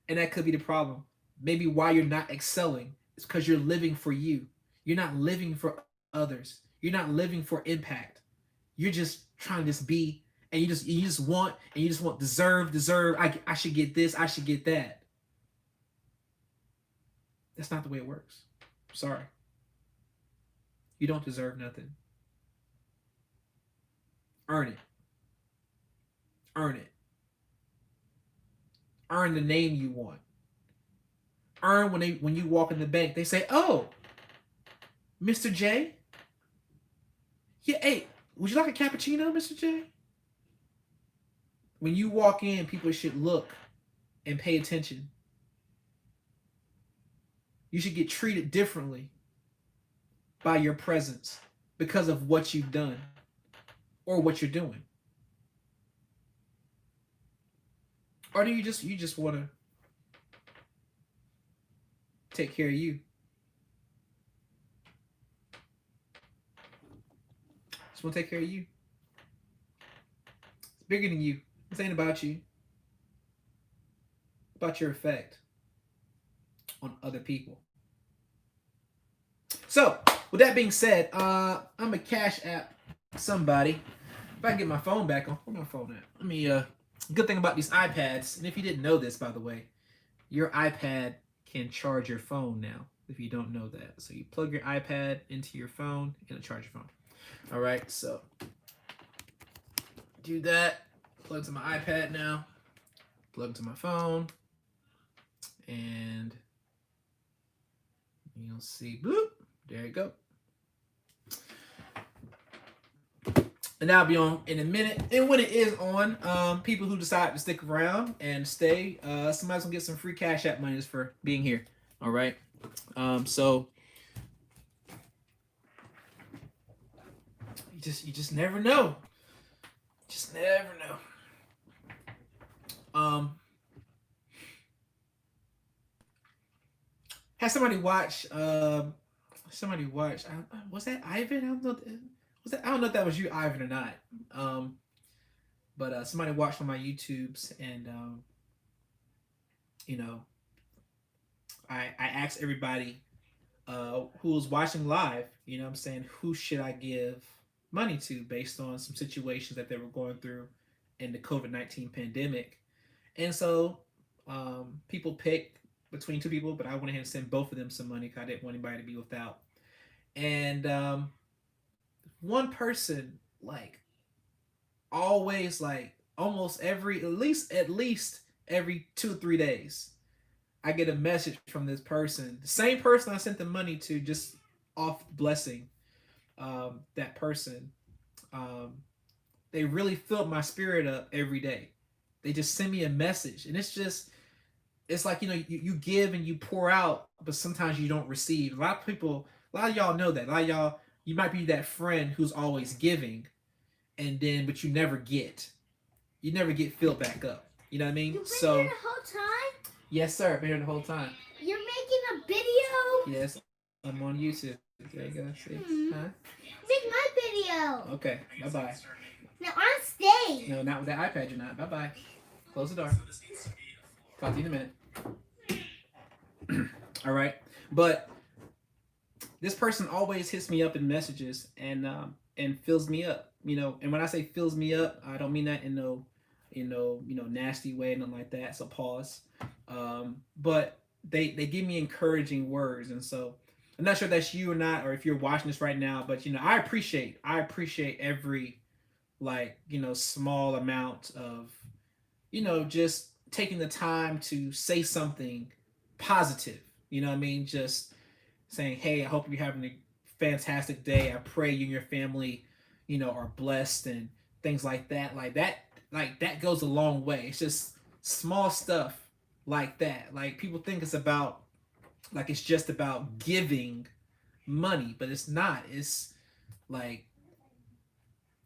And that could be the problem. Maybe why you're not excelling is because you're living for you. You're not living for others. You're not living for impact. You're just trying to just be, and you just want deserve. I should get this, I should get that. That's not the way it works. Sorry. You don't deserve nothing. Earn it. Earn it. Earn the name you want. Earn when you walk in the bank, they say, "Oh, Mr. J? Yeah, hey, would you like a cappuccino, Mr. J?" When you walk in, people should look and pay attention. You should get treated differently by your presence because of what you've done or what you're doing. Or do you just want to take care of you? Just want to take care of you. It's bigger than you. This ain't about you. It's about your effect on other people. So, with that being said, I'm a Cash App somebody. If I can get my phone back on, where's my phone at? Let me. Good thing about these iPads, and if you didn't know this, by the way, your iPad can charge your phone now. If you don't know that, so you plug your iPad into your phone, and it'll charge your phone. All right, so do that. Plug to my iPad now. Plug to my phone, and you'll see. Bloop. There you go. And that'll be on in a minute. And when it is on, people who decide to stick around and stay, somebody's gonna get some free Cash App money for being here. All right. So you just never know. Just never know. Um, had somebody watch. Somebody watch. Was that Ivan? I don't know. Was that? I don't know if that was you, Ivan, or not. Um, but somebody watched on my YouTubes, and you know, I asked everybody who was watching live. You know, what I'm saying, who should I give money to based on some situations that they were going through in the COVID-19 pandemic. And so people picked between two people, but I went ahead and sent both of them some money because I didn't want anybody to be without. And one person, like, always, like, almost every, at least every 2 or 3 days, I get a message from this person, the same person I sent the money to, just off blessing that person. Um, they really filled my spirit up every day. They just send me a message, and it's like, you give and you pour out, but sometimes you don't receive. A lot of y'all know that. A lot of y'all, you might be that friend who's always giving, and then but you never get filled back up. You know what I mean? You've been here the whole time? Yes, sir. I've been here the whole time. You're making a video? Yes, I'm on YouTube. There you go. See? Huh? Make my video. Okay. Bye bye. Now I'm staying. No, not with that iPad. You're not. Bye bye. Close the door. Talk to you in a minute. All right, but this person always hits me up in messages and fills me up. And when I say fills me up, I don't mean that in no nasty way, nothing like that. So pause. But they give me encouraging words, and so I'm not sure if that's you or not, or if you're watching this right now. But I appreciate every, like, small amount of just taking the time to say something positive. You know what I mean? Just saying, hey, I hope you're having a fantastic day. I pray you and your family, are blessed, and things like that. Like that goes a long way. It's just small stuff like that. Like, people think it's just about giving money, but it's not. It's like,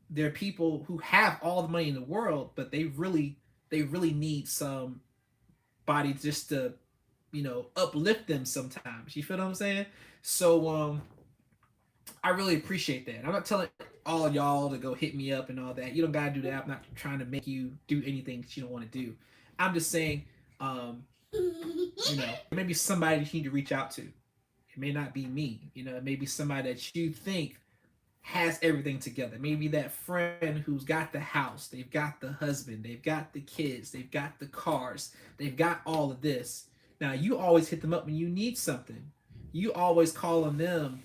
there are people who have all the money in the world, but they really need somebody just to uplift them sometimes. You feel what I'm saying? So I really appreciate that. I'm not telling all y'all to go hit me up and all that. You don't gotta do that. I'm not trying to make you do anything that you don't want to do. I'm just saying, maybe somebody that you need to reach out to. It may not be me. It may be somebody that you think has everything together. Maybe that friend who's got the house, they've got the husband, they've got the kids, they've got the cars, they've got all of this. Now, you always hit them up when you need something. You always call on them,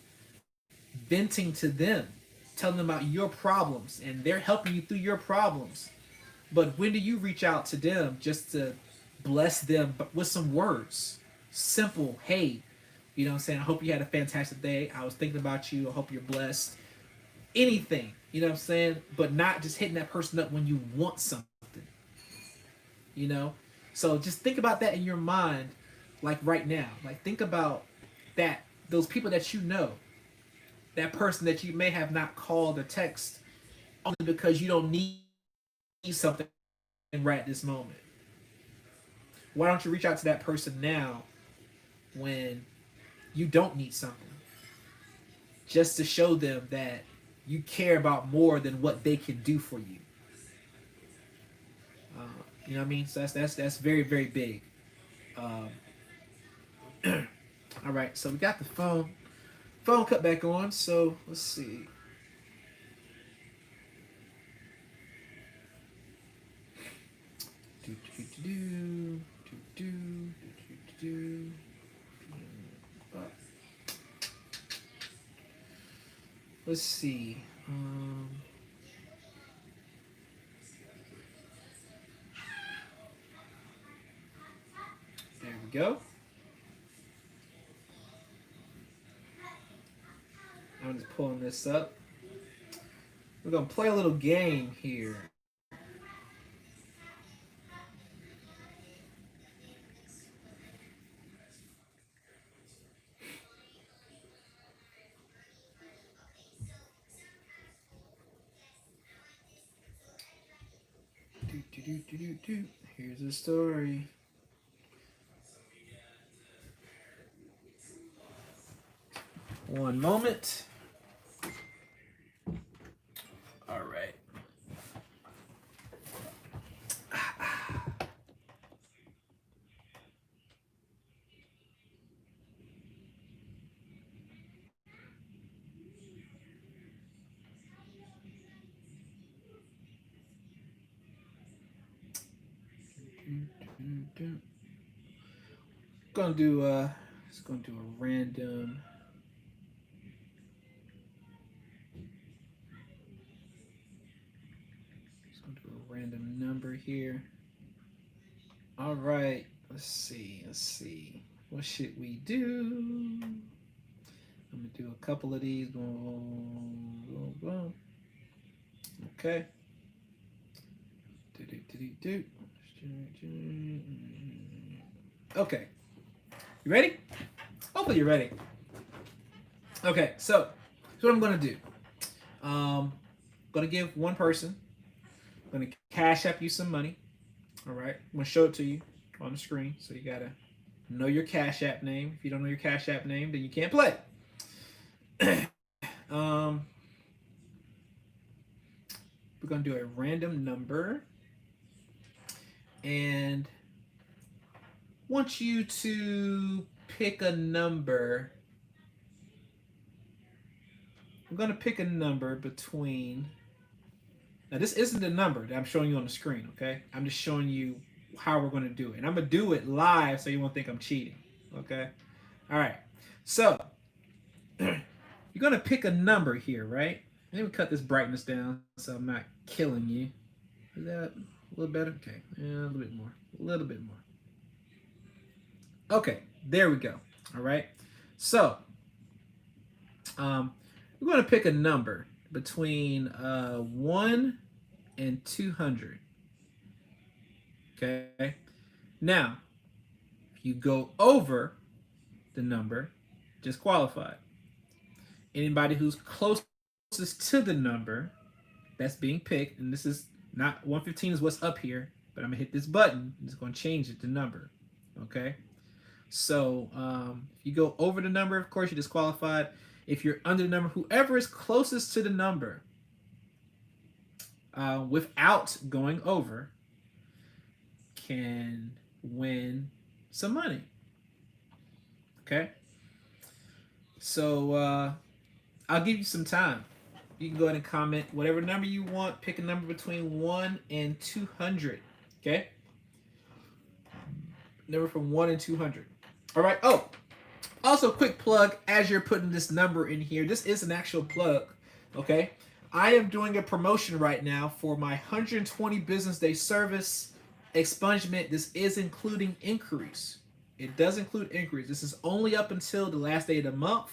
venting to them, telling them about your problems, and they're helping you through your problems. But when do you reach out to them just to bless them with some words? Simple, hey, what I'm saying? I hope you had a fantastic day. I was thinking about you. I hope you're blessed. Anything, what I'm saying? But not just hitting that person up when you want something. So just think about that in your mind, like right now. Like, think about those people that that person that you may have not called or text only because you don't need something right at this moment. Why don't you reach out to that person now when you don't need something? Just to show them that you care about more than what they can do for you. You know what I mean? So that's very, very big. All right, so we got the phone cut back on. So let's see. Let's see. There we go. I'm just pulling this up. We're going to play a little game here. Here's the story. One moment. All right. Gonna do just gonna do a random. Just gonna do a random number here. All right, let's see. What should we do? I'm gonna do a couple of these. Boom, boom, boom. Okay. Okay. You ready? Hopefully you're ready. Okay, so here's what I'm gonna do. Gonna give one person. Gonna cash app you some money. All right. I'm gonna show it to you on the screen. So you gotta know your cash app name. If you don't know your cash app name, then you can't play. We're gonna do a random number, and want you to pick a number. I'm gonna pick a number between. Now this isn't the number that I'm showing you on the screen, okay? I'm just showing you how we're gonna do it, and I'm gonna do it live so you won't think I'm cheating, okay? All right. So you're gonna pick a number here, right? Let me cut this brightness down so I'm not killing you. Is that a little better? Okay, yeah, a little bit more. A little bit more. Okay, there we go. All right. So, we're going to pick a number between 1 and 200. Okay. Now, if you go over the number, disqualified. Anybody who's closest to the number that's being picked, and this is not 115 is what's up here, but I'm gonna hit this button. It's going to change it to number. Okay. So if you go over the number, of course, you're disqualified. If you're under the number, whoever is closest to the number without going over can win some money. Okay? So I'll give you some time. You can go ahead and comment whatever number you want. Pick a number between 1 and 200. Okay? Number from 1 and 200. All right. Oh, also quick plug as you're putting this number in here. This is an actual plug. Okay. I am doing a promotion right now for my 120 business day service expungement. This is including inquiries. It does include inquiries. This is only up until the last day of the month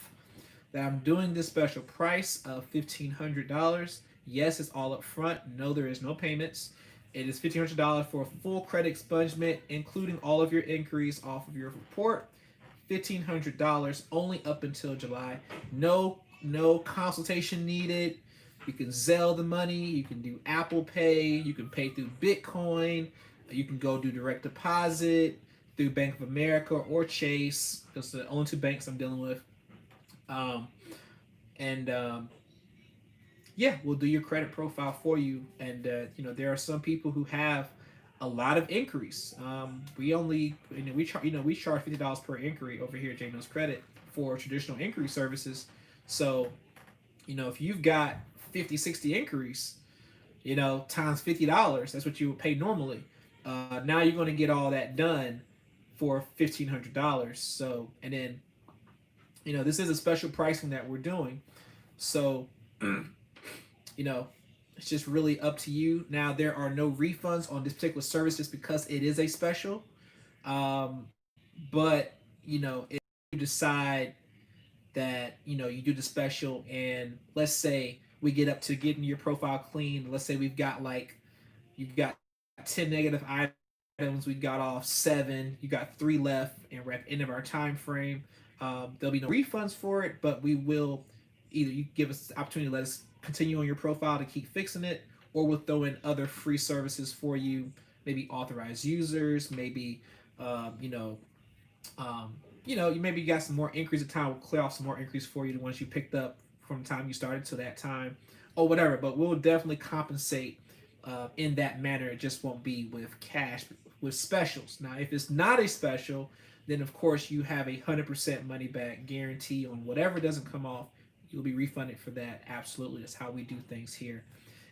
that I'm doing this special price of $1,500. Yes, it's all up front. No, there is no payments. It is $1,500 for a full credit expungement, including all of your inquiries off of your report. $1,500 only up until July. No consultation needed. You can Zelle the money. You can do Apple Pay. You can pay through Bitcoin. You can go do direct deposit through Bank of America or Chase. Those are the only two banks I'm dealing with. Yeah, we'll do your credit profile for you. And there are some people who have a lot of inquiries. We charge $50 per inquiry over here at J Mills Credit for traditional inquiry services. So, if you've got 50, 60 inquiries, times $50, that's what you would pay normally. Now you're going to get all that done for $1,500. So, and then, this is a special pricing that we're doing. So, it's just really up to you. Now, there are no refunds on this particular service just because it is a special. But, if you decide that, you do the special and let's say we get up to getting your profile clean. Let's say you've got 10 negative items. We got off 7. You got 3 left and we're at the end of our time frame. There'll be no refunds for it, but we will either you give us the opportunity to let us continue on your profile to keep fixing it, or we'll throw in other free services for you, maybe authorized users, maybe you know, you maybe got some more increase of time. We'll clear off some more increase for you, the ones you picked up from the time you started to that time, or whatever. But we'll definitely compensate in that manner. It just won't be with cash, with specials. Now, if it's not a special, then of course you have 100% money back guarantee on whatever doesn't come off. You'll be refunded for that. Absolutely, that's how we do things here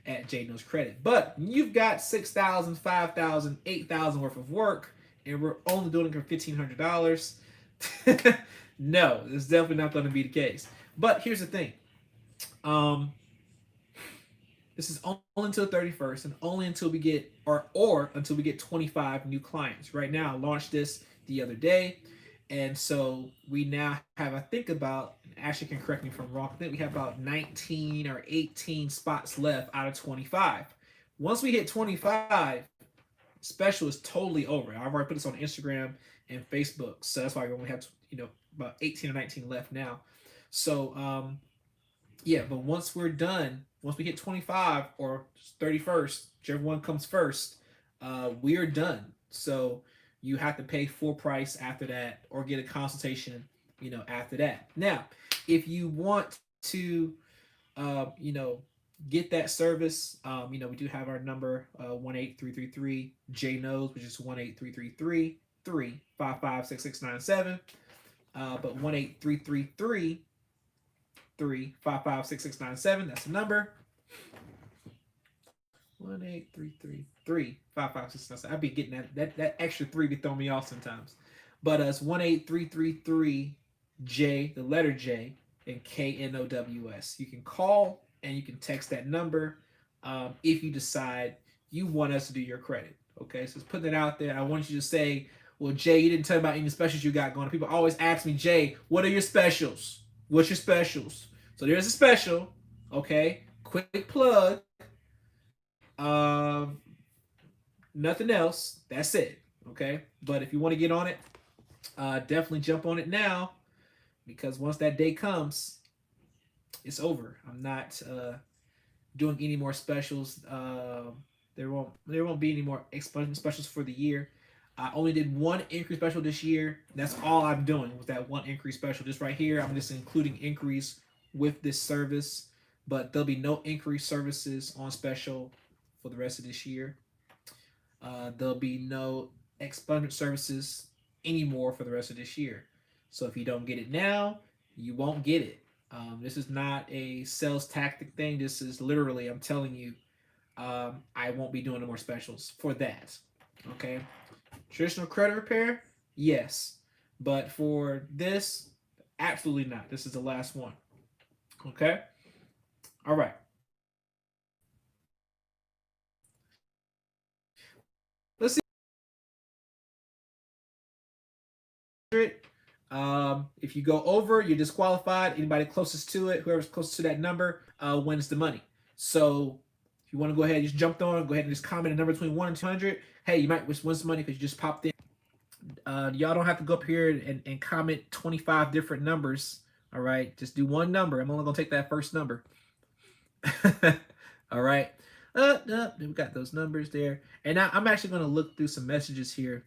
at J Knows Credit. But you've got 6,000, 5,000, 8,000 worth of work, and we're only doing it for $1,500. No, it's definitely not going to be the case. But here's the thing. This is only until 31st, and only until we get or until we get 25 new clients. Right now, I launched this the other day, and so we now have, I think, about, Ashley can correct me if I'm wrong, I think we have about 19 or 18 spots left out of 25. Once we hit 25, special is totally over. I've already put this on Instagram and Facebook, so that's why we only have about 18 or 19 left now. So yeah, but once we're done, once we hit 25 or 31st, whichever one comes first, we're done. So you have to pay full price after that, or get a consultation, after that. Now, if you want to, get that service, we do have our number, 1-8333 J Knows, which is 1-833-355-6697. But 1-833-355-6697. That's the number. 1-833-355-6697. I'd be getting that extra 3 be throwing me off sometimes. But it's 1-833-3 J, the letter J, and KNOWS. You can call and you can text that number if you decide you want us to do your credit. Okay, so it's putting it out there. I want you to say, well, Jay, you didn't tell me about any specials you got going. People always ask me, Jay, what are your specials? What's your specials? So there's a special, okay? Quick plug. Nothing else. That's it, okay? But if you want to get on it, definitely jump on it now, because once that day comes, it's over. I'm not doing any more specials. There won't be any more expungement specials for the year. I only did one increase special this year. That's all I'm doing with that one increase special. Just right here, I'm just including increase with this service, but there'll be no increase services on special for the rest of this year. There'll be no expungement services anymore for the rest of this year. So if you don't get it now, you won't get it. This is not a sales tactic thing. This is literally, I'm telling you, I won't be doing no more specials for that. Okay. Traditional credit repair, yes, but for this, absolutely not. This is the last one. Okay. All right. Let's see. If you go over, you're disqualified. Anybody closest to it, whoever's closest to that number, wins the money. So if you want to go ahead and just jump on, go ahead and just comment a number between 1 and 200. Hey, you might win some money because you just popped in. Y'all don't have to go up here and comment 25 different numbers. All right, just do one number. I'm only gonna take that first number. All right. We got those numbers there, and now I'm actually gonna look through some messages here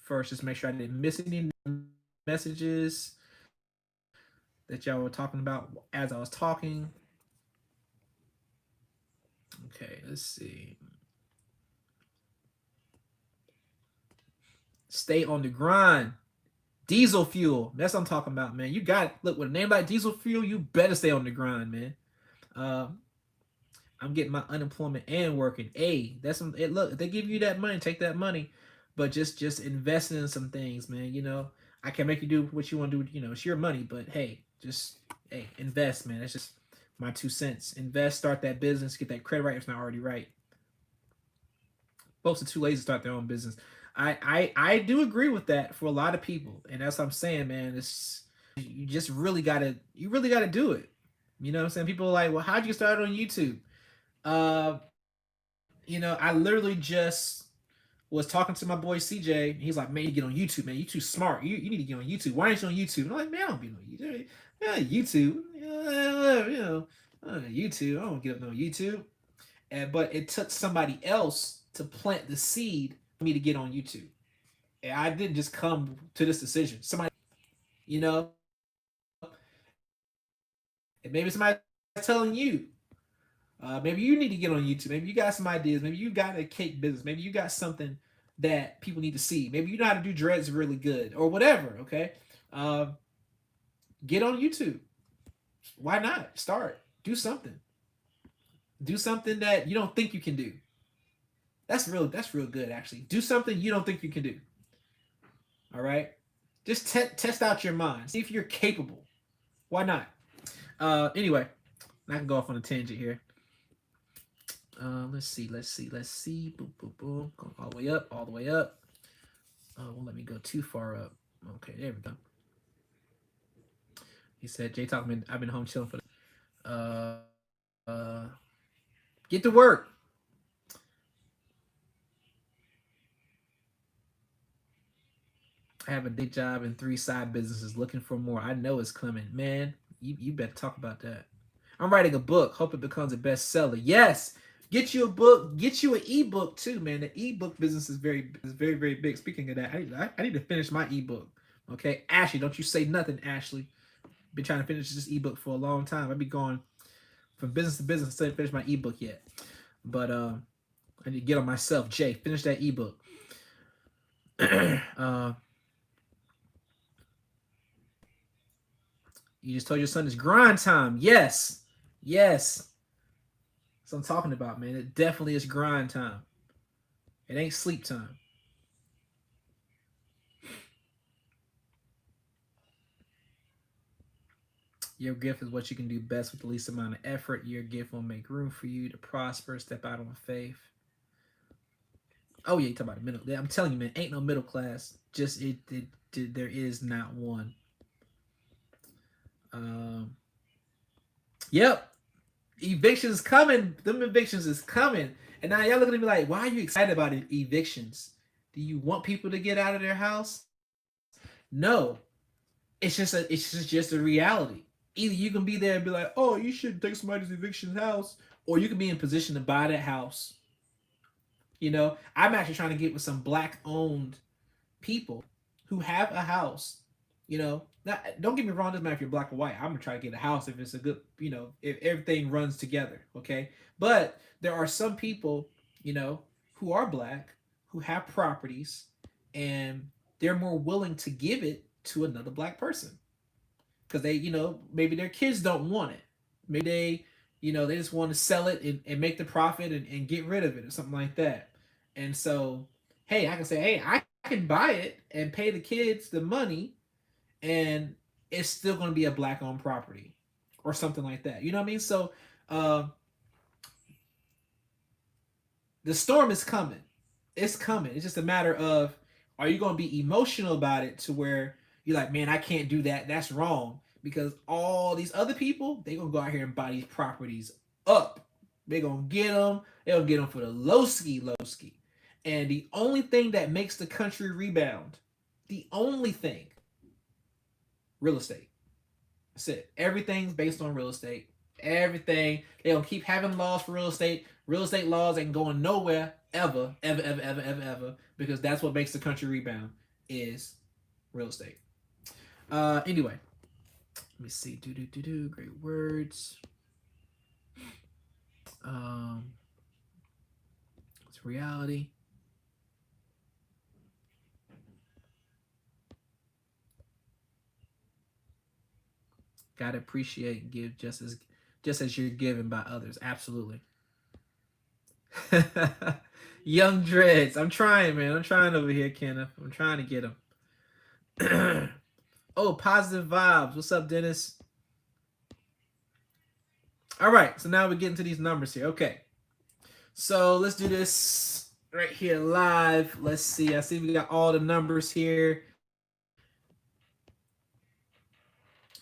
first, just make sure I didn't miss any messages that y'all were talking about as I was talking. Okay, let's see. Stay on the grind. Diesel fuel. That's what I'm talking about, man. You got it. Look, with a name like Diesel Fuel, you better stay on the grind, man. I'm getting my unemployment and working. Hey, that's some. Look, if they give you that money, take that money, but just invest in some things, man. I can make you do what you want to do. It's your money, but hey, invest, man. That's just my 2 cents. Invest, start that business, get that credit right if it's not already right. Folks are too lazy to start their own business. I do agree with that for a lot of people, and that's what I'm saying, man. You really gotta do it. You know what I'm saying? People are like, well, how'd you start on YouTube? I literally just was talking to my boy CJ, and he's like, man, you get on YouTube, man. You too smart. You need to get on YouTube. Why aren't you on YouTube? And I'm like, man, I don't be on YouTube. YouTube. YouTube. I don't get up on YouTube. but it took somebody else to plant the seed for me to get on YouTube. And I didn't just come to this decision. Somebody, you know, and maybe somebody's telling you, maybe you need to get on YouTube. Maybe you got some ideas. Maybe you got a cake business. Maybe you got something that people need to see. Maybe you know how to do dreads really good or whatever. Okay, uh, get on YouTube. Why not start? Do something. Do something that you don't think you can do. That's real. That's real good, actually. Do something you don't think you can do. All right. Just test out your mind. See if you're capable. Why not? Anyway, I can go off on a tangent here. Let's see. Boom, boom, boom. Going all the way up, all the way up. Won't let me go too far up. Okay, there we go. He said, Jay Talkman, I've been home chilling for get to work. I have a day job and 3 side businesses looking for more. I know it's coming. Man, you better talk about that. I'm writing a book. Hope it becomes a bestseller. Yes. Get you a book. Get you an ebook too, man. The ebook business is very, very big. Speaking of that, I need to finish my ebook. Okay, Ashley, don't you say nothing, Ashley. Been trying to finish this ebook for a long time. I've been going from business to business instead of finish my ebook yet. But I need to get on myself. Jay, finish that ebook. You just told your son it's grind time. Yes. Yes. That's what I'm talking about, man. It definitely is grind time. It ain't sleep time. Your gift is what you can do best with the least amount of effort. Your gift will make room for you to prosper, step out on faith. Oh, yeah, you talking about the middle. I'm telling you, man, ain't no middle class. Just there is not one. Yep. Evictions coming. Them evictions is coming. And now y'all looking at me like, why are you excited about evictions? Do you want people to get out of their house? No. It's just a reality. Either you can be there and be like, oh, you should take somebody's eviction house, or you can be in position to buy that house. You know, I'm actually trying to get with some black-owned people who have a house. You know, don't get me wrong, doesn't matter if you're black or white. I'm gonna try to get a house if it's a good, you know, if everything runs together, okay? But there are some people, you know, who are black, who have properties, and they're more willing to give it to another black person. Because they, you know, maybe their kids don't want it. Maybe they, you know, they just want to sell it and make the profit and get rid of it or something like that. And so, hey, I can say, hey, I can buy it and pay the kids the money, and it's still going to be a black-owned property or something like that. You know what I mean? So the storm is coming. It's coming. It's just a matter of, are you going to be emotional about it to where you're like, man, I can't do that. That's wrong. Because all these other people, they're going to go out here and buy these properties up. They're going to get them. They'll get them for the low ski. And the only thing that makes the country rebound, the only thing, real estate. That's it. Everything's based on real estate. Everything. They don't keep having laws for real estate. Real estate laws ain't going nowhere ever, because that's what makes the country rebound is real estate. Anyway, let me see. Great words. It's reality. Gotta appreciate and give just as you're given by others. Absolutely. Young Dreads. I'm trying, man. I'm trying over here, Kenneth. I'm trying to get him. Oh, positive vibes. What's up, Dennis? All right. So now we get into these numbers here. Okay. So let's do this right here live. Let's see. I see we got all the numbers here.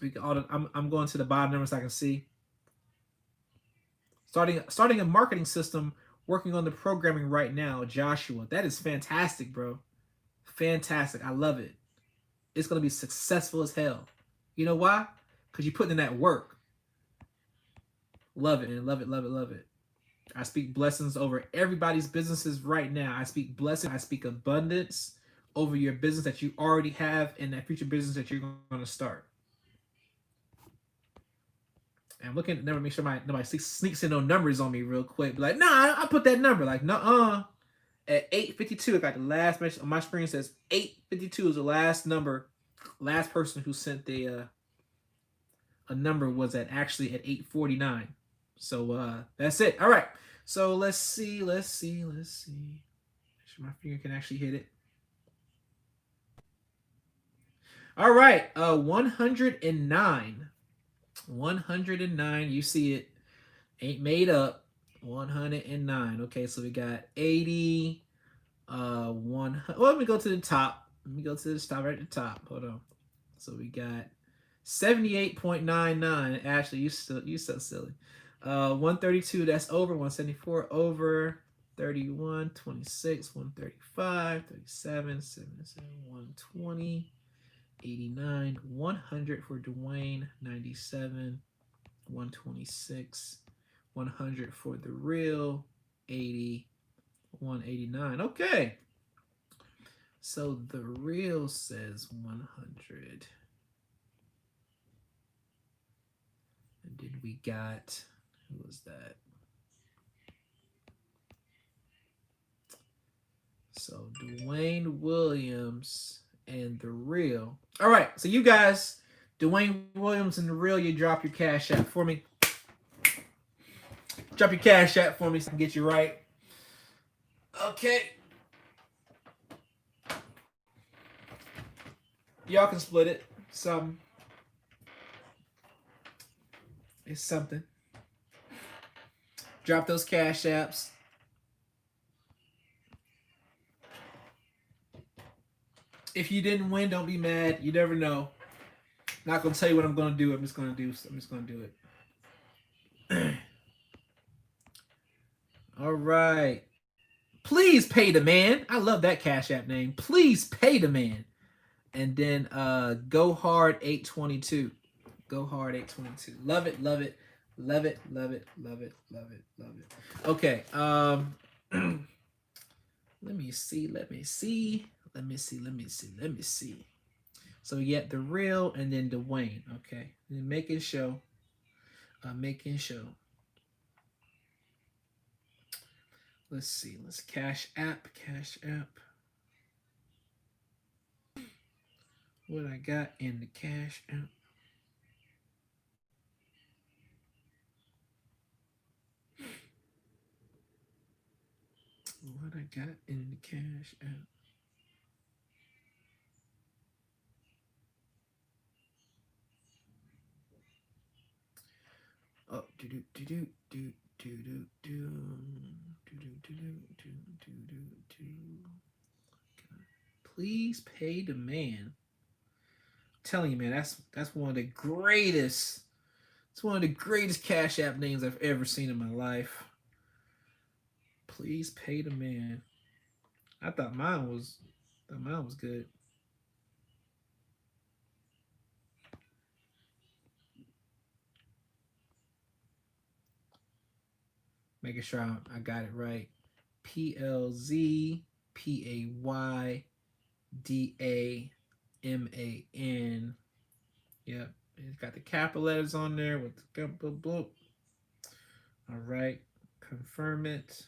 We got all the, I'm going to the bottom numbers I can see. Starting a marketing system, working on the programming right now, Joshua. That is fantastic, bro. Fantastic. I love it. It's going to be successful as hell. You know why? Because you're putting in that work. Love it, and love it. I speak blessings over everybody's businesses right now. I speak blessing. I speak abundance over your business that you already have and that future business that you're going to start. And I'm looking at the number, make sure nobody sneaks in no numbers on me real quick. Be like, nah, I put that number. Like, nuh-uh. At 8:52, I got the last message on my screen. Says 8:52 is the last number. Last person who sent a number was actually at 8:49. So that's it. All right. So let's see. Make sure my finger can actually hit it. All right. 109. 109. You see it. Ain't made up. 109. Okay, so we got 80. Well, let me go to the top. Let me go to the top right at the top. Hold on. So we got 78.99. Ashley, you so silly. 132, that's over. 174 over. 31, 26, 135, 37, 77, 120, 89, 100 for Dwayne, 97, 126, 100 for the real, 80, 189. Okay. So the real says 100. And then we got, who was that? So Dwayne Williams and the real. All right. So you guys, Dwayne Williams and the real, you drop your Cash App for me. Drop your Cash App for me so I can get you right. Okay. Y'all can split it. It's something. Drop those Cash Apps. If you didn't win, don't be mad. You never know. Not gonna tell you what I'm gonna do. I'm just gonna do it. All right. Please pay the man. I love that Cash App name. Please pay the man. And then Go Hard 822. Go Hard 822. Love it, love it, love it, love it, love it, love it, love it. Okay. Let me see. So you get the real and then Dwayne. Okay. And making show. Let's see. Let's Cash App. What I got in the Cash App. What I got in the Cash App. Oh, Please pay the man. I'm telling you, man, that's one of the greatest. It's one of the greatest Cash App names I've ever seen in my life. Please pay the man. I thought mine was good. Making sure I got it right. PLZPAYDAMAN. Yep. It's got the capital letters on there with the bloop. All right. Confirm it.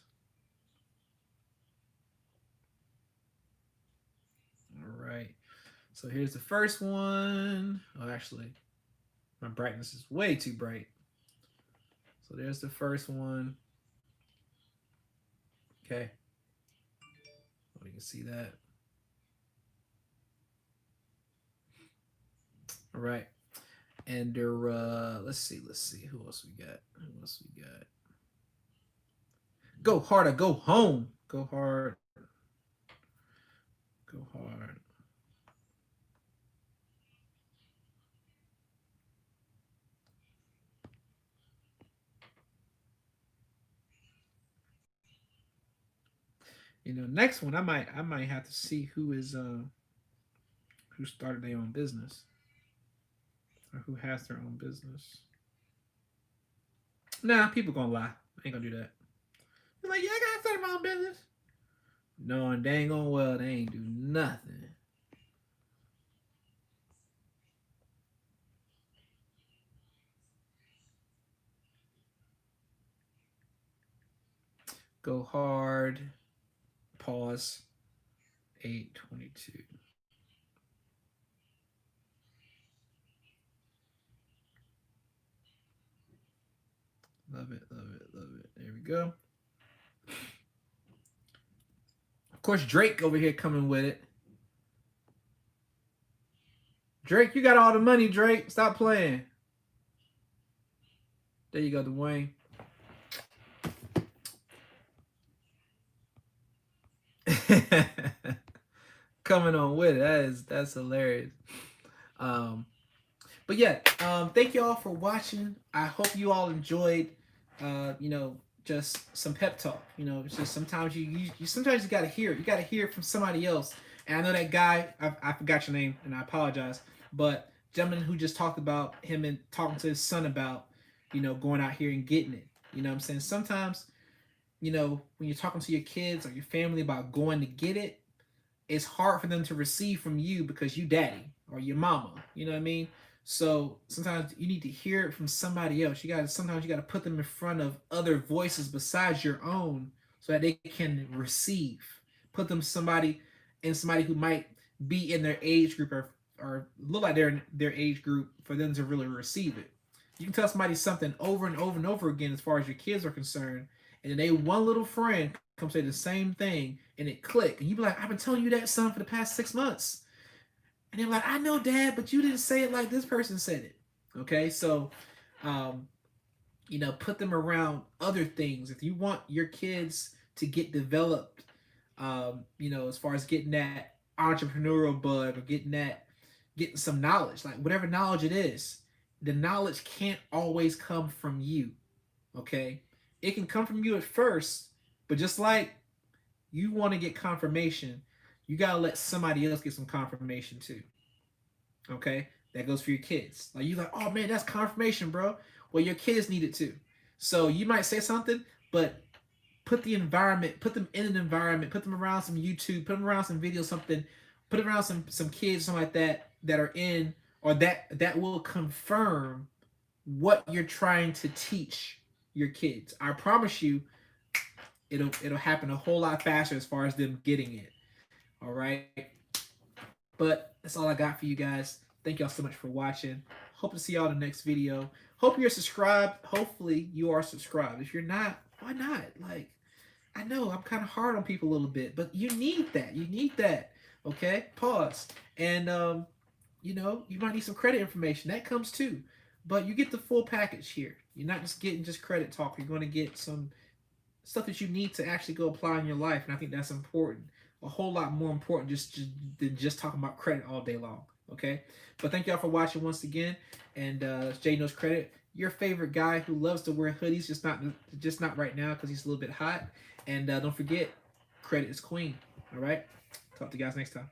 All right. So here's the first one. Oh, actually, my brightness is way too bright. So there's the first one. Okay. Oh, you can see that. All right. And let's see. Who else we got? Go hard or go home. Go hard. Next one I might have to see who started their own business or who has their own business. Nah, people gonna lie. I ain't gonna do that. Be like, yeah, I gotta start my own business. Knowing dang on well they ain't do nothing. Go hard. Pause. 8:22. Love it, love it, love it. There we go. Of course, Drake over here coming with it. Drake, you got all the money, Drake. Stop playing. There you go, Dwayne. Coming on with it. That's hilarious. But yeah, thank you all for watching. I hope you all enjoyed just some pep talk. It's just sometimes you sometimes you gotta hear it. You gotta hear it from somebody else. And I know that guy, I forgot your name and I apologize, but gentleman who just talked about him and talking to his son about, going out here and getting it. You know what I'm saying? Sometimes, when you're talking to your kids or your family about going to get it, it's hard for them to receive from you because you daddy or your mama. You know what I mean? So sometimes you need to hear it from somebody else. Sometimes you gotta put them in front of other voices besides your own so that they can receive. Put them somebody who might be in their age group or look like they're in their age group for them to really receive it. You can tell somebody something over and over and over again as far as your kids are concerned, and then they one little friend come say the same thing and it click, and you be like, I've been telling you that, son, for the past 6 months. And they're like, I know, Dad, but you didn't say it like this person said it. Okay, so put them around other things. If you want your kids to get developed, as far as getting that entrepreneurial bug or getting some knowledge, like whatever knowledge it is, the knowledge can't always come from you. Okay, it can come from you at first, but just like you want to get confirmation, you gotta let somebody else get some confirmation too. Okay, that goes for your kids. Like you like, oh man, that's confirmation, bro. Well, your kids need it too. So you might say something, but put them in an environment, put them around some YouTube, put them around some videos, something, put them around some kids, something like that are in, or that will confirm what you're trying to teach your kids. I promise you, it'll happen a whole lot faster as far as them getting it. All right. But that's all I got for you guys. Thank y'all so much for watching. Hope to see y'all in the next video. Hope you're subscribed. Hopefully you are subscribed. If you're not, why not? Like, I know I'm kind of hard on people a little bit, but you need that. You need that. Okay? Pause. And, you might need some credit information. That comes too. But you get the full package here. You're not just getting just credit talk. You're going to get some stuff that you need to actually go apply in your life. And I think that's important. A whole lot more important than just talking about credit all day long. Okay? But thank y'all for watching once again. And Jay Knows Credit, your favorite guy who loves to wear hoodies, just not right now because he's a little bit hot. And don't forget, credit is queen. All right? Talk to you guys next time.